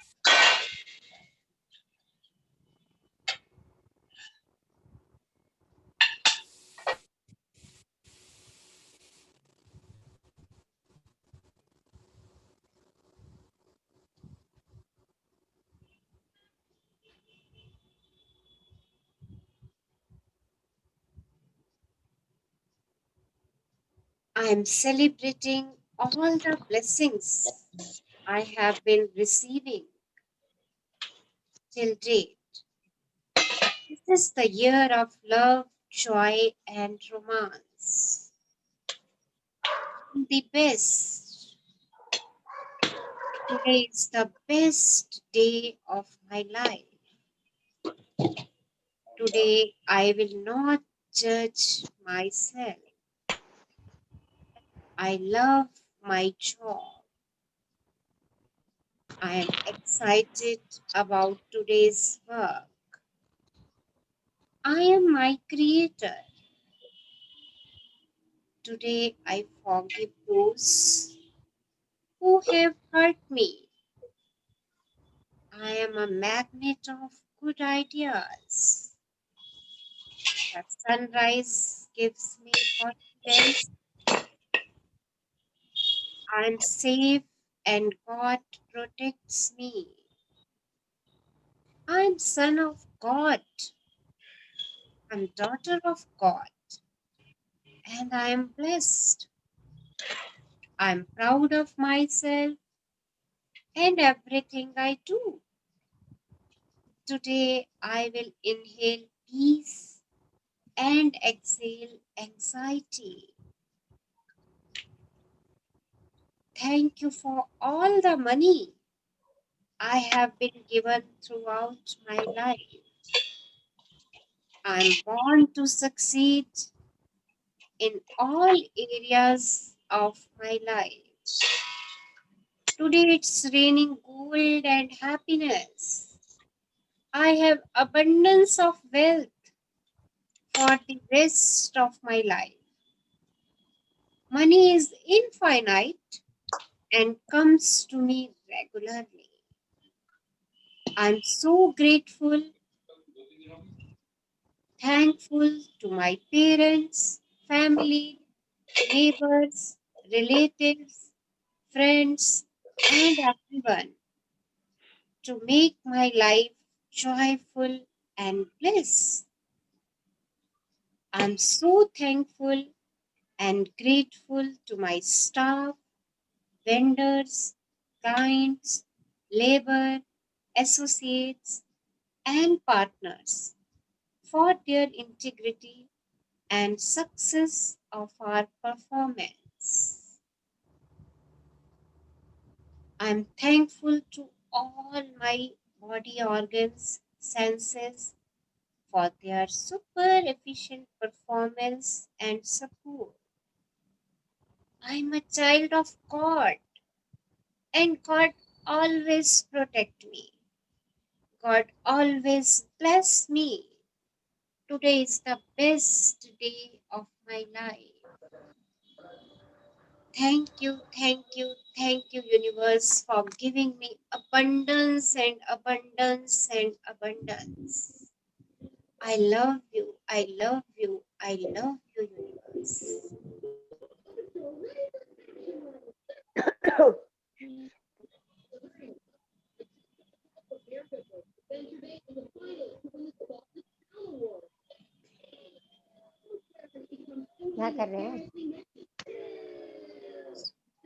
I am celebrating all the blessings I have been receiving till date. This is the year of love, joy, and romance. The best. Today is the best day of my life. Today I will not judge myself. I love my job. I am excited about today's work. I am my creator. Today I forgive those who have hurt me. I am a magnet of good ideas. The sunrise gives me confidence. I am safe and God protects me. I am son of God. I am daughter of God. And I am blessed. I am proud of myself and everything I do. Today I will inhale peace and exhale anxiety. Thank you for all the money I have been given throughout my life. I am born to succeed in all areas of my life. Today it's raining gold and happiness. I have abundance of wealth for the rest of my life. Money is infinite and comes to me regularly. I'm so grateful, thankful to my parents, family, neighbors, relatives, friends, and everyone to make my life joyful and bliss. I'm so thankful and grateful to my staff, vendors, clients, labor, associates, and partners for their integrity and success of our performance. I'm thankful to all my body organs, senses for their super efficient performance and support. I'm a child of God, and God always protect me. God always bless me. Today is the best day of my life. Thank you, universe, for giving me abundance and abundance and abundance. I love you, I love you, I love you, universe. क्या कर रहे हैं?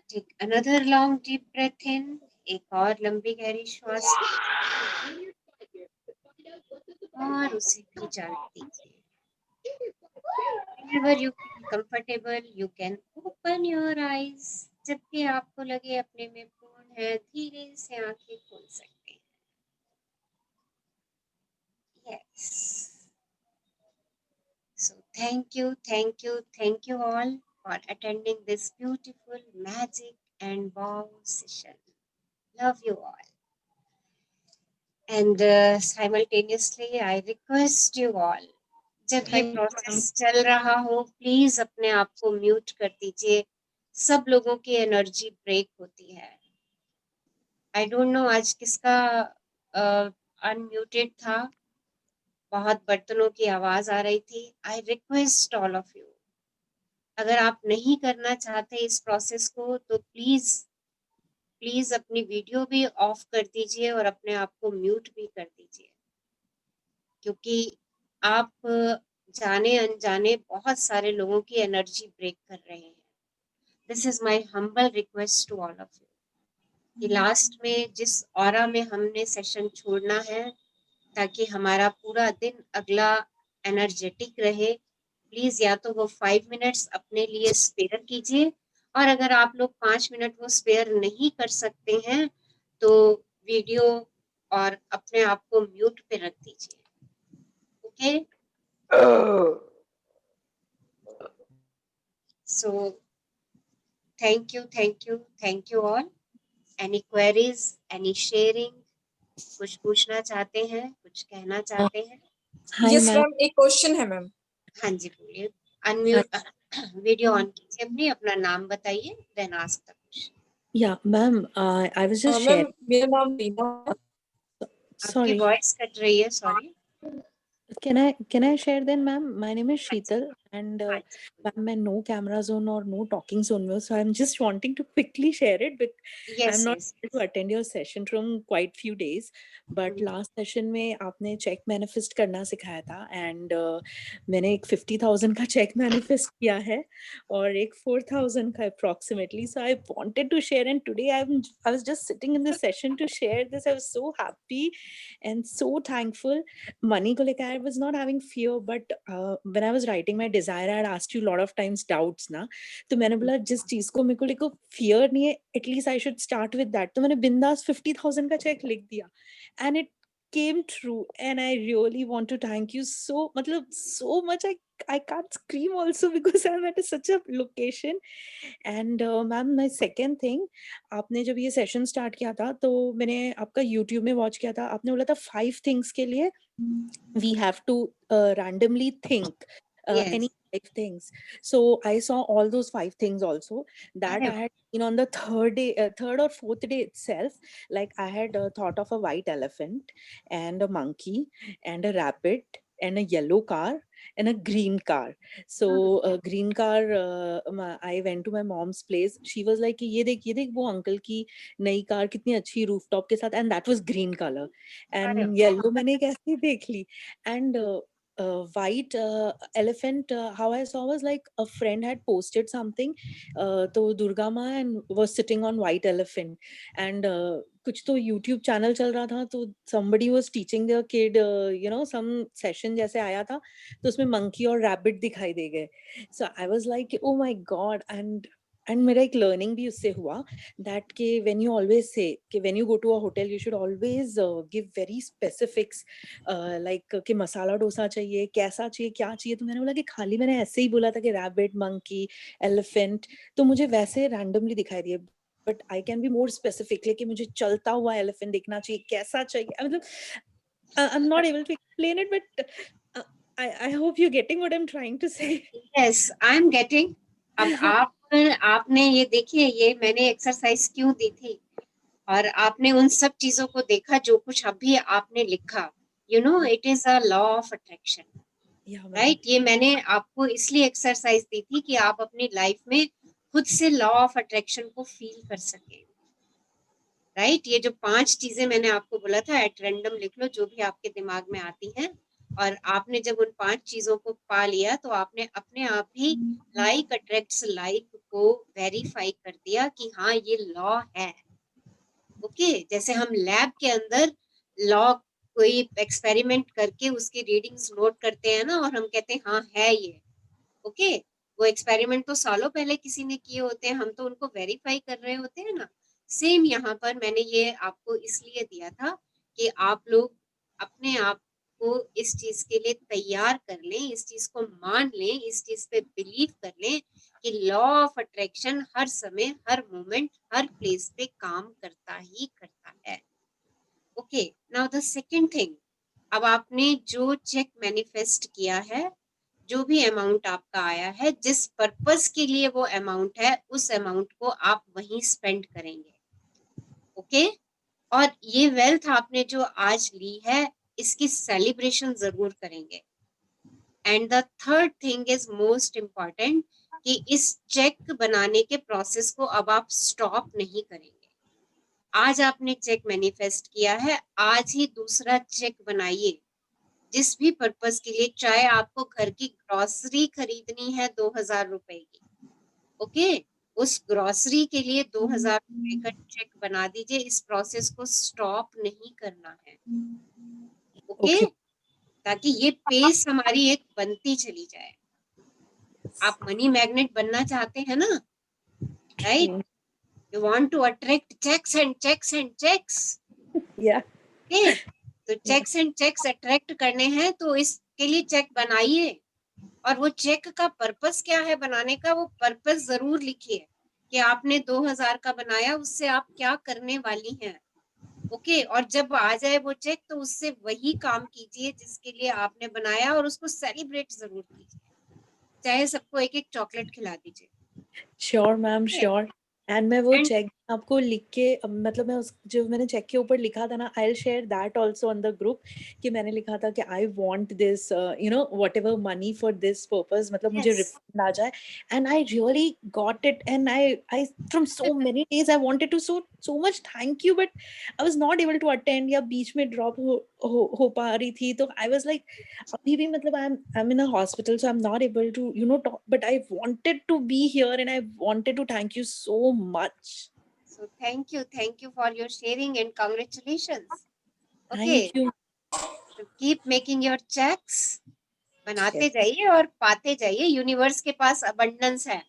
Take another long deep breath in. एक और लंबी गहरी श्वास और उसे भी जाने दीजिए. Whenever you feel comfortable, you can open your eyes. जब भी आपको लगे अपने में पूर्ण है, धीरे से आंखें खोल सकते हैं. Yes. So thank you all for attending this beautiful magic and wow session. Love you all. And simultaneously, I request you all, जब ये प्रोसेस चल रहा हो, प्लीज अपने आप को म्यूट कर दीजिए. सब लोगों की एनर्जी ब्रेक होती है. आई डोंट नो आज किसका अनम्यूटेड था. बहुत बर्तनों की आवाज आ रही थी. I request all of you, अगर आप नहीं करना चाहते इस प्रोसेस को तो प्लीज अपनी वीडियो भी ऑफ कर दीजिए और अपने आप को म्यूट भी कर दीजिए, क्योंकि आप जाने अनजाने बहुत सारे लोगों की एनर्जी ब्रेक कर रहे हैं. This is my humble request to all of you कि लास्ट में जिस ऑरा में हमने सेशन छोड़ना है ताकि हमारा पूरा दिन अगला एनर्जेटिक रहे, प्लीज या तो वो 5 मिनट्स अपने लिए स्पेयर कीजिए, और अगर आप लोग 5 मिनट वो स्पेयर नहीं कर सकते हैं तो वीडियो और अपने आप को म्यूट पे रख दीजिए. Okay, so thank you all. Any queries, any sharing? कुछ पूछना चाहते हैं, कुछ कहना चाहते हैं? यस मैम, एक क्वेश्चन है मैम. हाँ जी, बोलिए. अनम्यूट वीडियो ऑन कीजिए अपनी, अपना नाम बताइए, then ask the question. Yeah, ma'am, I was just ma'am sharing. मेरा नाम रीना. आपकी वॉइस कट रही है, sorry. Can I share then, ma'am? My name is Sheetal, and ma'am, मैं no camera zone or no talking zone में, so I'm just wanting to quickly share it because I'm not able to attend your session from quite few days. But last session में आपने check manifest करना सिखाया था, and मैंने एक 50,000 का check manifest किया है और एक 4,000 का approximately. So I wanted to share, and today I was just sitting in the session to share this. I was so happy and so thankful. Money को लेकर I was not having fear, but when I was writing my desire, I had asked you a lot of times doubts ना, तो मैंने बोला जिस चीज को मेरे को लेको fear नहीं है, at least I should start with that. तो मैंने बिंदास 50,000 का check लिख दिया, and it came true, and I really want to thank you so, मतलब so much. I can't scream also because I'm at such a location. And ma'am, my second thing, आपने जब ये session start किया था तो मैंने आपका YouTube में watch किया था. आपने बोला था 5 things के लिए we have to randomly think any 5 things. So I saw all those 5 things also that I had, on the third or fourth day itself. Like I had thought of a white elephant and a monkey and a rabbit and a yellow car and a green car. So green car, I went to my mom's place. She was like, ये देख वो uncle की नई car कितनी अच्छी rooftop के साथ, and that was green color. And yellow मैंने कैसे देख ली. And white elephant, how I saw was like a friend had posted something. तो Durga Ma and was sitting on white elephant, and कुछ तो YouTube channel चल रहा था, तो somebody was teaching their kid, you know, some session जैसे आया था, तो उसमें monkey और rabbit दिखाई दे गए. So I was like, oh my God, and मेरा एक learning भी उससे हुआ that कि when you always say कि when you go to a hotel you should always give very specifics, like कि मसाला डोसा चाहिए, कैसा चाहिए, क्या चाहिए. तो मैंने बोला कि खाली मैंने ऐसे ही बोला था कि rabbit, monkey, elephant, तो मुझे वैसे randomly दिखाई दिए. But I can be more specific, like कि मुझे चलता हुआ elephant देखना चाहिए, कैसा चाहिए. मतलब I'm not able to explain it, but I hope you're getting what I'm trying to say. Yes, I'm getting. अब आपने ये देखिए, ये मैंने एक्सरसाइज क्यों दी थी, और आपने उन सब चीजों को देखा जो कुछ अभी आपने लिखा. You know, it is a law of attraction, right. ये मैंने आपको इसलिए एक्सरसाइज दी थी कि आप अपनी लाइफ में खुद से लॉ ऑफ अट्रैक्शन को फील कर सके, राइट. ये जो 5 चीजें मैंने आपको बोला था, एट रैंडम लिख लो जो भी आपके दिमाग में आती हैं, और आपने जब उन 5 चीजों को पा लिया तो आपने अपने आप ही लाइक अट्रैक्ट्स लाइक को वेरीफाई कर दिया कि हाँ ये लॉ है. ओके, जैसे हम लैब के अंदर लॉ कोई एक्सपेरिमेंट करके उसकी रीडिंग्स नोट करते हैं ना, और हम कहते हैं हाँ है ये. ओके, वो एक्सपेरिमेंट तो सालों पहले किसी ने किए होते हैं, हम तो उनको वेरीफाई कर रहे होते हैं ना. सेम यहाँ पर मैंने ये आपको इसलिए दिया था कि आप लोग अपने आप को इस चीज के लिए तैयार कर लें, इस चीज को मान लें, इस चीज पे बिलीव कर लें कि लॉ ऑफ अट्रैक्शन हर समय, हर मोमेंट, हर प्लेस पे काम करता ही करता है. Okay, now the second thing, अब आपने जो चेक मैनिफेस्ट किया है, जो भी अमाउंट आपका आया है, जिस पर्पस के लिए वो अमाउंट है, उस अमाउंट को आप वहीं स्पेंड करेंगे. ओके, और ये वेल्थ आपने जो आज ली है, इसकी सेलिब्रेशन जरूर करेंगे. And the third thing is most important कि इस चेक बनाने के प्रोसेस को अब आप स्टॉप नहीं करेंगे. आज आपने चेक मैनिफेस्ट किया है, आज ही दूसरा चेक बनाइए जिस भी पर्पस के लिए. चाहे आपको घर की ग्रोसरी खरीदनी है 2000 रुपए की, ओके, उस ग्रोसरी के लिए 2000 रुपए का चेक बना दीजिए. इस प्रोसेस को स्टॉप नहीं करना है. ओके, ताकि ये पेस हमारी एक बनती चली जाए. आप मनी मैग्नेट बनना चाहते हैं ना, right? You want to attract cheques and cheques and cheques. Yeah. Okay, तो चेक्स एंड चेक्स अट्रैक्ट करने हैं तो इसके लिए चेक बनाइए. और वो चेक का पर्पस क्या है बनाने का, वो पर्पस जरूर लिखिए कि आपने 2000 का बनाया, उससे आप क्या करने वाली हैं. ओके, और जब आ जाए वो चेक तो उससे वही काम कीजिए जिसके लिए आपने बनाया, और उसको सेलिब्रेट जरूर कीजिए. चाहे सबको एक एक चॉकलेट खिला दीजिए. Sure ma'am, sure. एंड मैं वो चेक आपको लिख के, मतलब मैं उस जो मैंने चेक के ऊपर लिखा था ना, I will share that also on the group, कि मैंने लिखा था कि I want this, you know, whatever money for this purpose, मतलब मुझे रिफंड आ जाए. And I really got it, and I from so many days I wanted to so much thank you, but I was not able to attend, या बीच में drop हो पा रही थी. तो आई वाज लाइक, अभी भी मतलब I am in a hospital, so I am not able to, you know, talk, but I wanted to be here and I wanted to thank you so much. So thank you for your sharing and congratulations. Okay. Thank you. So keep making your checks. बनाते जाइए और पाते जाइए. Universe के पास abundance है.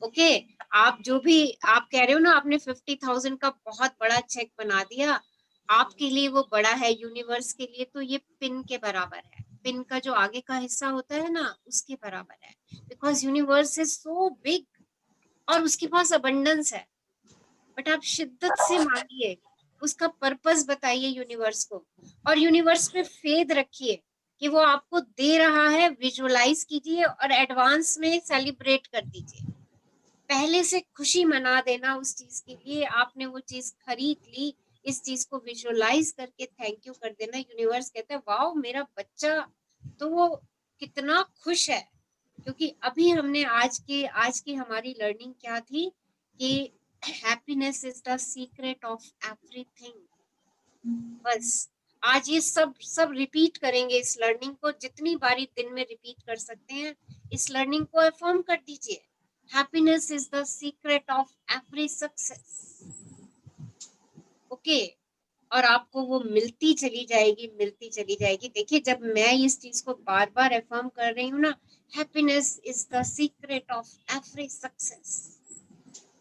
Okay, आप जो भी आप कह रहे हो ना, आपने 50,000 का बहुत बड़ा चेक बना दिया, आपके लिए वो बड़ा है, यूनिवर्स के लिए तो ये पिन के बराबर है. पिन का जो आगे का हिस्सा होता है ना, उसके बराबर है. Because universe is so big और उसके पास अबंडेंस है. बट आप शिद्दत से मांगिए, उसका पर्पस बताइए यूनिवर्स को, और यूनिवर्स पे फेथ रखिए कि वो आपको दे रहा है. विजुअलाइज कीजिए और एडवांस में सेलिब्रेट कर दीजिए. पहले से खुशी मना देना उस चीज के लिए. आपने वो चीज खरीद ली, इस चीज को विजुअलाइज करके थैंक यू कर देना. यूनिवर्स कहता है वाओ मेरा बच्चा तो वो कितना खुश है. क्योंकि अभी हमने आज की हमारी लर्निंग क्या थी कि happiness is the secret of everything. बस आज ये सब रिपीट करेंगे। इस लर्निंग को जितनी बारी दिन में रिपीट कर सकते हैं, इस लर्निंग को अफर्म कर दीजिए। Happiness is the secret of every success. Okay, और आपको वो मिलती चली जाएगी, मिलती चली जाएगी। देखिए, जब मैं इस चीज को बार बार अफर्म कर रही हूँ ना, happiness is the secret of every success,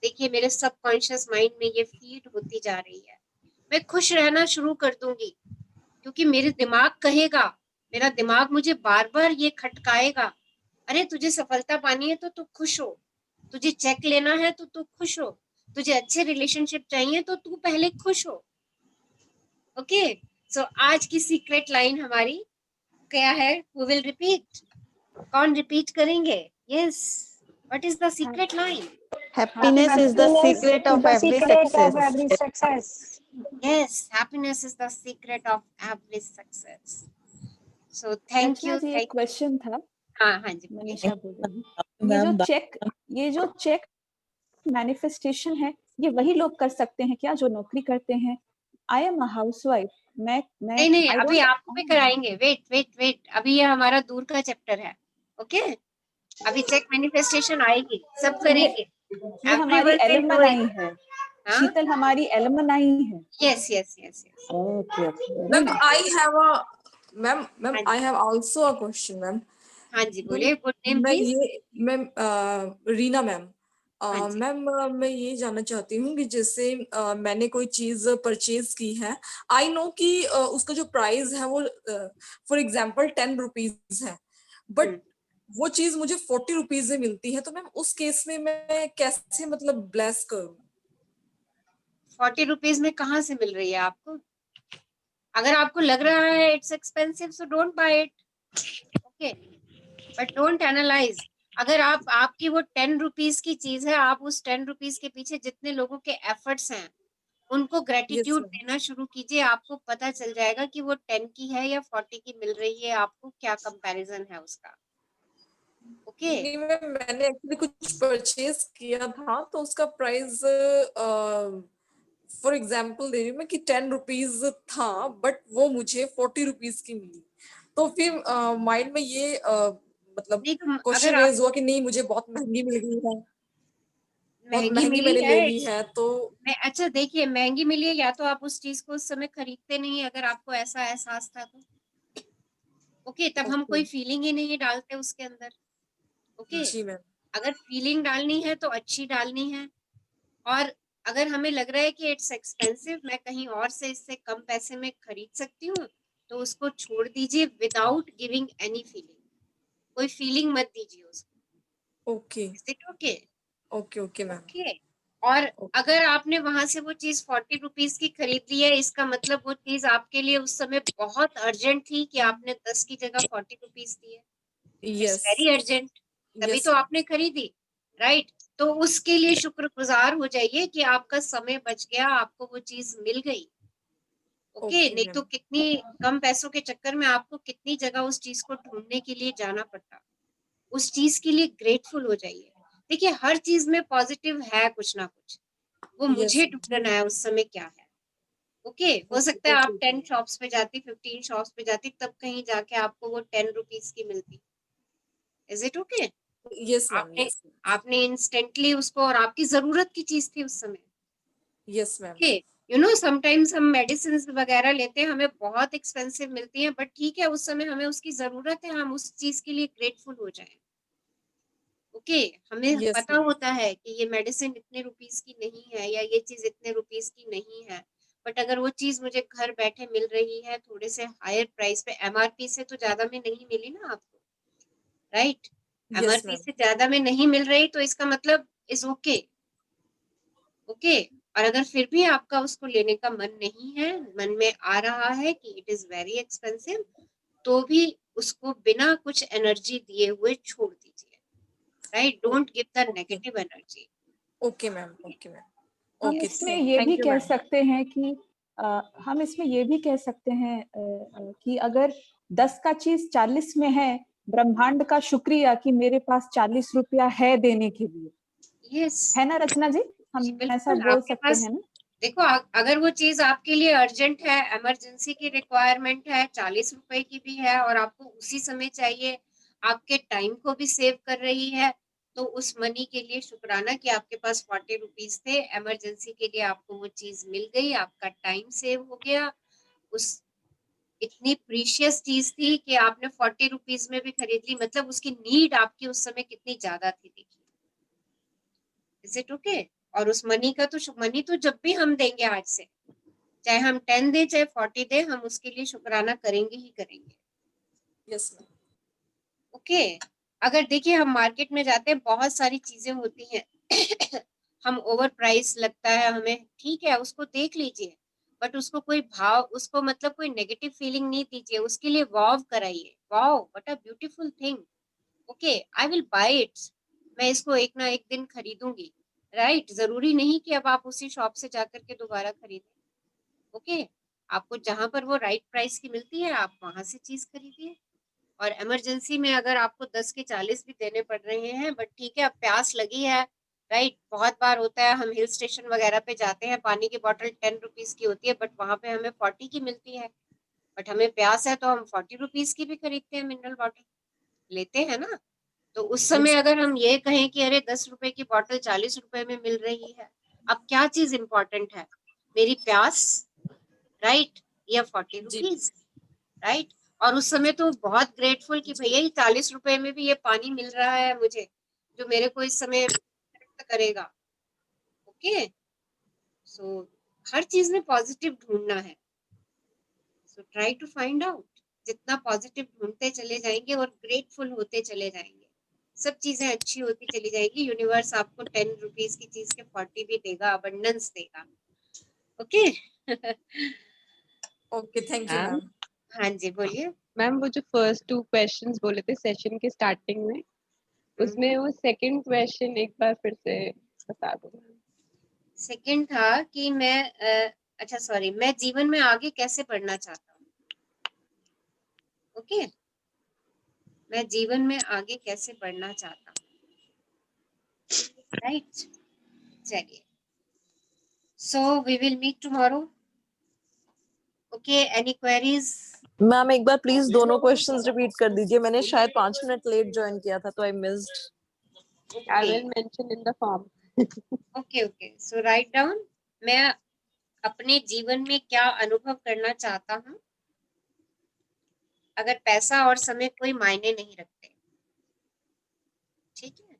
देखिए मेरे सबकॉन्शियस माइंड में ये फीड होती जा रही है। मैं खुश रहना शुरू कर दूंगी, क्योंकि मेरे दिमाग कहेगा, मेरा दिमाग मुझे बार बार ये खटकाएगा, अरे तुझे सफलता पानी है तो तू खुश हो, तुझे चेक लेना है तो तू खुश हो, तुझे अच्छे रिलेशनशिप चाहिए तो तू पहले खुश हो। ओके, सो आज की सीक्रेट लाइन हमारी क्या है? We will repeat. कौन रिपीट करेंगे? Yes, what is the secret line? Happiness is the secret of every success. Yes, happiness is the secret of every success. So thank you. एक question था। हाँ जी, मनीषा बोल रही हूँ। ये जो चेक मैनिफेस्टेशन है, ये वही लोग कर सकते हैं क्या जो नौकरी करते हैं? I am a housewife. नहीं, अभी आपको भी कराएंगे। वेट, अभी ये हमारा दूर का चैप्टर है। ओके, अभी चेक मैनिफेस्टेशन आएगी, सब करेंगे। ये हमारी एलुमनाई है। शीतल हमारी एलुमनाई है। Yes. Okay. Ma'am, I have also a question, ma'am. हाँ जी, बोलिए। Good name please. Ma'am Reena ma'am. Ma'am मैं ये जानना चाहती हूँ कि जैसे मैंने कोई चीज परचेज की है, आई नो कि उसका जो प्राइस है वो फॉर एग्जाम्पल 10 रुपीज है, बट वो चीज मुझे 40 रुपीज में मिलती है, तो मैम उस केस में मैं कैसे मतलब ब्लेस करूँ? 40 रुपीज में कहाँ से मिल रही है आपको? अगर आपको लग रहा है it's expensive, so don't buy it. Okay, but don't analyse. अगर आपकी वो 10 रुपीज की चीज है, आप उस 10 रुपीज के पीछे जितने लोगों के एफर्ट्स हैं उनको ग्रेटिट्यूड देना शुरू कीजिए। आपको पता चल जाएगा कि वो 10 की है या 40 की मिल रही है, आपको क्या कंपैरिजन है उसका। ओके, मैंने एक्चुअली कुछ परचेज किया था, तो उसका प्राइस फॉर एग्जाम्पल दे रही हूँ मैं कि 10 रुपीज था, बट वो मुझे 40 रुपीज की मिली। तो फिर माइंड में ये मतलब क्वेश्चन रेज हुआ कि नहीं, मुझे बहुत महंगी मिल गई है, महंगी मैंने ले ली है। तो अच्छा देखिए, महंगी मिली है या तो आप उस चीज को उस समय खरीदते नहीं, अगर आपको ऐसा एहसास था तो ओके, तब हम कोई फीलिंग ही नहीं डालते उसके अंदर। ओके, अगर फीलिंग डालनी है तो अच्छी डालनी है, और अगर हमें लग रहा है कि इट्स एक्सपेंसिव, मैं कहीं और से इससे कम पैसे में खरीद सकती हूँ, तो उसको छोड़ दीजिए विदाउट गिविंग एनी फीलिंग। कोई फीलिंग मत दीजिए उसको। Okay okay ma'am. ओके, और अगर आपने वहां से वो चीज 40 रुपीज की खरीद ली है, इसका मतलब वो चीज आपके लिए उस समय बहुत अर्जेंट थी कि आपने 10 की जगह 40 रुपीज दी है। इट्स वेरी अर्जेंट, तभी तो आपने खरीदी, राइट? तो उसके लिए शुक्रगुजार हो जाइए कि आपका समय बच गया, आपको वो चीज मिल गई। ओके, नहीं तो कितनी कम पैसों के चक्कर में आपको कितनी जगह उस चीज को ढूंढने के लिए जाना पड़ता। उस चीज के लिए ग्रेटफुल हो जाइए। देखिए, हर चीज में पॉजिटिव है कुछ ना कुछ, वो मुझे ढूंढना है उस समय क्या है। ओके, हो सकता है आप 10 शॉप्स पे जाती, 15 शॉप्स पे जाती, तब कहीं जाके आपको वो 10 रुपीज की मिलती। Is it okay? यस, आपने इंस्टेंटली उसको, और आपकी जरूरत की चीज थी उस समय। Yes ma'am. Okay, you know sometimes हम मेडिसिन वगैरह लेते हैं, हमें बहुत एक्सपेंसिव मिलती है, बट ठीक है, उस समय हमें उसकी जरूरत है, हम उस चीज के लिए ग्रेटफुल हो जाएं। ओके, हमें पता होता है कि ये मेडिसिन इतने रुपीस की नहीं है, या ये चीज इतने रुपीस की नहीं है, बट अगर वो चीज मुझे घर बैठे मिल रही है थोड़े से हायर प्राइस पे, एमआरपी से तो ज्यादा में नहीं मिली ना आपको, राइट? एमआरपी से ज्यादा में नहीं मिल रही, तो इसका मतलब इज ओके। ओके, और अगर फिर भी आपका उसको लेने का मन नहीं है, मन में आ रहा है कि इट इज वेरी एक्सपेंसिव, तो भी उसको बिना कुछ एनर्जी दिए हुए छोड़ दीजिए, right? Don't give the negative energy. Okay ma'am, okay ma'am. हम इसमें ये भी कह सकते हैं कि हम इसमें ये भी कह सकते हैं कि अगर 10 का चीज 40 में है, ब्रह्मांड का शुक्रिया कि मेरे पास 40 रुपया है देने के लिए। यस, है ना रचना जी? हम ऐसा बोल सकते हैं ना? देखो अगर वो चीज आपके लिए अर्जेंट है, इमरजेंसी की रिक्वायरमेंट है, 40 रुपए की भी है और आपको उसी समय चाहिए, आपके टाइम को भी सेव कर रही है, तो उस मनी के लिए शुक्राना कि आपके पास 40 रुपीज थे, इमरजेंसी के लिए आपको वो चीज मिल गई, आपका टाइम सेव हो गया। उस इतनी प्रीशियस चीज थी कि आपने 40 रुपीज में भी खरीद ली, मतलब उसकी नीड आपकी उस समय कितनी ज्यादा थी, देखिए। Is it okay? और उस मनी का तो मनी तो जब भी हम देंगे आज से, चाहे हम 10 दे चाहे 40 दे, हम उसके लिए शुक्राना करेंगे ही करेंगे। Yes ma'am. ओके। अगर देखिए हम मार्केट में जाते हैं, बहुत सारी चीजें होती हैं हम ओवर प्राइस लगता है हमें, ठीक है उसको देख लीजिए, बट उसको कोई भाव, उसको मतलब कोई नेगेटिव फीलिंग नहीं दीजिए, उसके लिए वाव कराइए, wow what a beautiful thing, okay I will buy it, मैं इसको एक ना एक दिन खरीदूंगी, राइट? जरूरी नहीं कि अब आप उसी शॉप से जाकर के दोबारा खरीदें, ओके आपको जहां पर वो राइट प्राइस की मिलती है आप वहां से चीज खरीदिए। और इमरजेंसी में अगर आपको 10 के 40 भी देने पड़ रहे हैं, बट ठीक है अब प्यास लगी है, राइट? बहुत बार होता है हम हिल स्टेशन वगैरह पे जाते हैं, पानी की बोतल 10 रुपीज की होती है, बट वहां पे हमें 40 की मिलती है, बट हमें प्यास है तो हम 40 रुपीज की भी खरीदते हैं, मिनरल वाटर लेते हैं ना। तो उस समय अगर हम ये कहें कि अरे 10 रुपए की बोतल 40 रुपए में मिल रही है, अब क्या चीज इंपॉर्टेंट है, मेरी प्यास, राइट, या 40 रुपीज, राइट? और उस समय तो बहुत ग्रेटफुल कि भैया ये 40 रुपए में भी ये पानी मिल रहा है मुझे, जो मेरे को इस समय करेगा, ओके। सो हर चीज में पॉजिटिव ढूंढना है, so try to find out, जितना पॉजिटिव ढूंढते चले जाएंगे और ग्रेटफुल होते चले जाएंगे, सब चीजें अच्छी होती चली जाएगी, यूनिवर्स आपको 10 रुपीज की चीज के 40 भी देगा, अबंडेंस देगा, okay. Okay thank you ma'am. हाँ जी बोलिए मैम। वो जो फर्स्ट 2 क्वेश्चंस बोले थे सेशन के स्टार्टिंग में, उसमें वो सेकंड क्वेश्चन एक बार फिर से बता दो। सेकंड था कि मैं अच्छा सॉरी, मैं जीवन में आगे कैसे बढ़ना चाहता हूँ, ओके मैं जीवन में आगे कैसे बढ़ना चाहता हूँ, राइट? चलिए, so we will meet tomorrow, okay any queries? Ma'am एक बार प्लीज दोनों क्वेश्चंस रिपीट कर दीजिए, मैंने शायद 5 मिनट लेट ज्वाइन किया था तो I missed. I will mention in the form. Okay okay so write down, मैं अपने जीवन में क्या अनुभव करना चाहता हूँ अगर पैसा और समय कोई मायने नहीं रखते, ठीक है?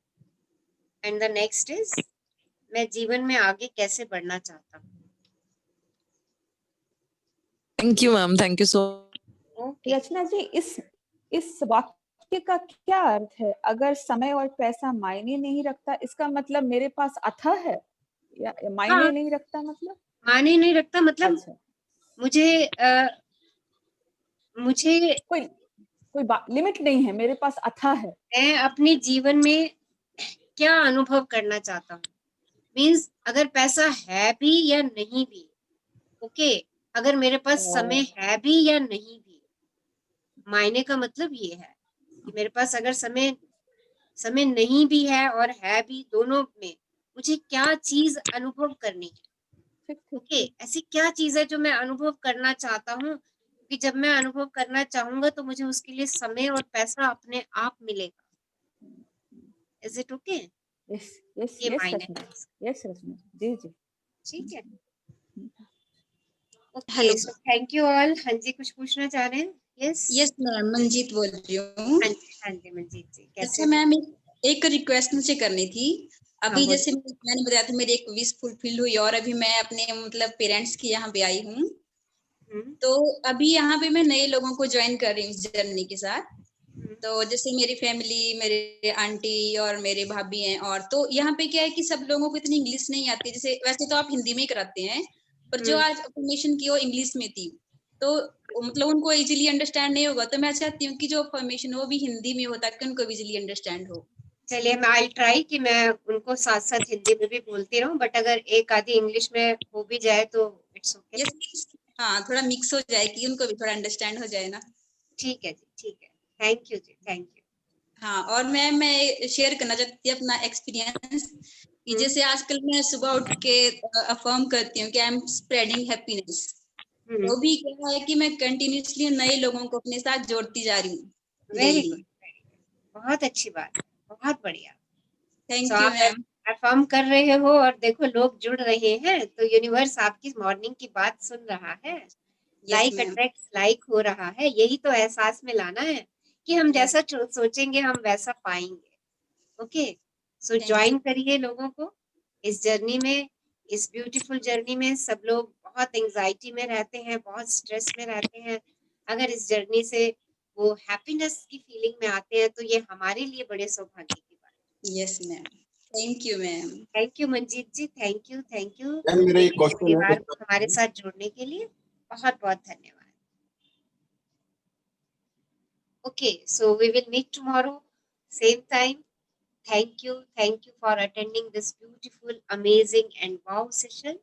एंड द नेक्स्ट इज मैं जीवन में आगे कैसे बढ़ना चाहता हूँ। Thank you ma'am, thank you so. Rachna ji, इस वाक्य का क्या अर्थ है? अगर समय और पैसा मायने नहीं रखता, इसका मतलब मेरे पास अथाह है या मायने नहीं रखता मतलब? मायने नहीं रखता मतलब अच्छा। मुझे कोई लिमिट नहीं है, मेरे पास अथाह है। मैं अपने जीवन में क्या अनुभव करना चाहता हूँ, मीन्स अगर पैसा है भी या नहीं भी, ओके अगर मेरे पास समय है भी या नहीं भी, मायने का मतलब ये है कि मेरे पास अगर समय नहीं भी है और है भी, दोनों में मुझे क्या चीज अनुभव करनी है, ओके ऐसी क्या चीज है जो मैं अनुभव करना चाहता हूँ, कि जब मैं अनुभव करना चाहूंगा तो मुझे उसके लिए समय और पैसा अपने आप मिलेगा। Is it okay? Yes yes ये यस मायने रचना, यस रचना जी जी ठीक है। Okay so thank you all. हाँ जी कुछ पूछना चाह रहे हैं? यस यस मैम, मंजीत बोल रही हूँ। हाँ जी मंजीत जी कैसे? अच्छा मैम, एक रिक्वेस्ट मुझे करनी थी। अभी हाँ, जैसे मैंने बताया था मेरी एक विश फुलफिल हुई और अभी मैं अपने मतलब पेरेंट्स के यहाँ पे आई हूँ, तो अभी यहाँ पे मैं नए लोगों को ज्वाइन कर रही हूँ इस जर्नी के साथ। तो जैसे मेरी फैमिली, मेरे आंटी और मेरे भाभी हैं, और तो यहाँ पे क्या है कि सब लोगों को इतनी इंग्लिश नहीं आती, जैसे वैसे तो आप हिंदी में ही कराते हैं, पर जो आज फॉर्मेशन की वो इंग्लिश में थी, तो मतलब उनको इजीली अंडरस्टैंड नहीं होगा, तो मैं चाहती हूँ कि जो फॉर्मेशन वो भी हिंदी में हो ताकि उनको इजीली अंडरस्टैंड हो। चलिए मैं आई ट्राई कि मैं उनको साथ साथ हिंदी में भी बोलती रहूं, बट अगर एक आधी इंग्लिश में हो भी जाए तो इट्स ओके। हाँ थोड़ा मिक्स हो जाए कि उनको भी थोड़ा अंडरस्टैंड हो जाए ना। ठीक है जी, ठीक है, थैंक यू जी, थैंक यू। हाँ और मैं शेयर करना चाहती हूँ अपना एक्सपीरियंस कि जैसे आजकल मैं सुबह उठ के अफर्म करती हूँ कि आई एम स्प्रेडिंग हैप्पीनेस, तो भी क्या है कि मैं कंटिन्यूअसली नए लोगों को अपने साथ जोड़ती जा रही हूँ। वेरी गुड, बहुत अच्छी बात, बहुत बढ़िया। थैंक So, यू आप मैम। अफर्म कर रहे हो और देखो लोग जुड़ रहे हैं, तो यूनिवर्स आपकी मॉर्निंग की बात सुन रहा है, लाइक ma'am. अट्रैक्ट लाइक हो रहा है। यही तो एहसास में लाना है कि हम जैसा सोचेंगे हम वैसा पाएंगे। ओके, सो ज्वाइन करिए लोगों को इस जर्नी में, इस ब्यूटीफुल जर्नी में। सब लोग बहुत एंजाइटी में रहते हैं, बहुत स्ट्रेस में रहते हैं। अगर इस जर्नी से वो हैप्पीनेस की फीलिंग में आते हैं तो ये हमारे लिए बड़े सौभाग्य की बात है। Yes ma'am, thank you ma'am. Thank you Manjeet ji, thank you, thank you मेरा एक क्वेश्चन है। परिवार को हमारे साथ जुड़ने के लिए बहुत बहुत धन्यवाद। Okay, so we will meet tomorrow, same time. Thank you for attending this beautiful, amazing and wow session.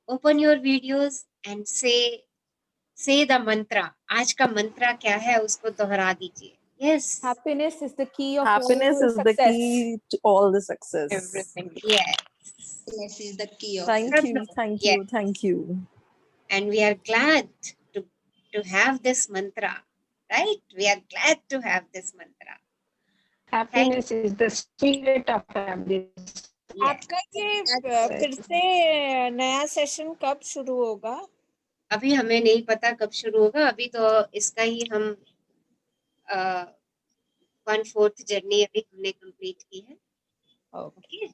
Open your videos and say the mantra. आज का मंत्रा क्या है उसको दोहरा दीजिए। Yes. Happiness is the key of Happiness all is the success. key to all the success. Everything. Yes. Happiness is the key of Thank you, thank you, Yes. thank you. And we are glad to have this mantra, right? We are glad to have this mantra. Happiness is the secret of happiness. आपका ये फिर से नया session कब शुरू होगा? अभी हमें नहीं पता कब शुरू होगा, अभी तो इसका ही हम 1/4 जर्नी अभी हमने कंप्लीट की है। Okay,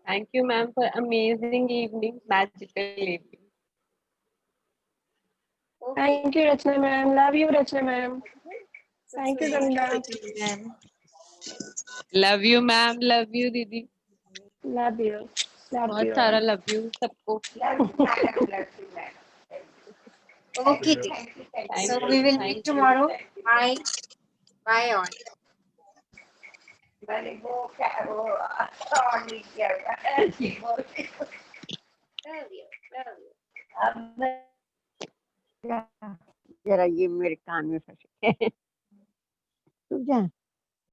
Thank you, ma'am, for amazing evening, magical evening. Thank you, Rachna ma'am. Love you, Rachna ma'am. Thank you, Ganga. Love you, ma'am. Love you, Didi. Love you. Love बहुत you. सारा love you सबको. okay. So we will meet tomorrow. Bye, bye all. जरा ये मेरे कान में फंसे।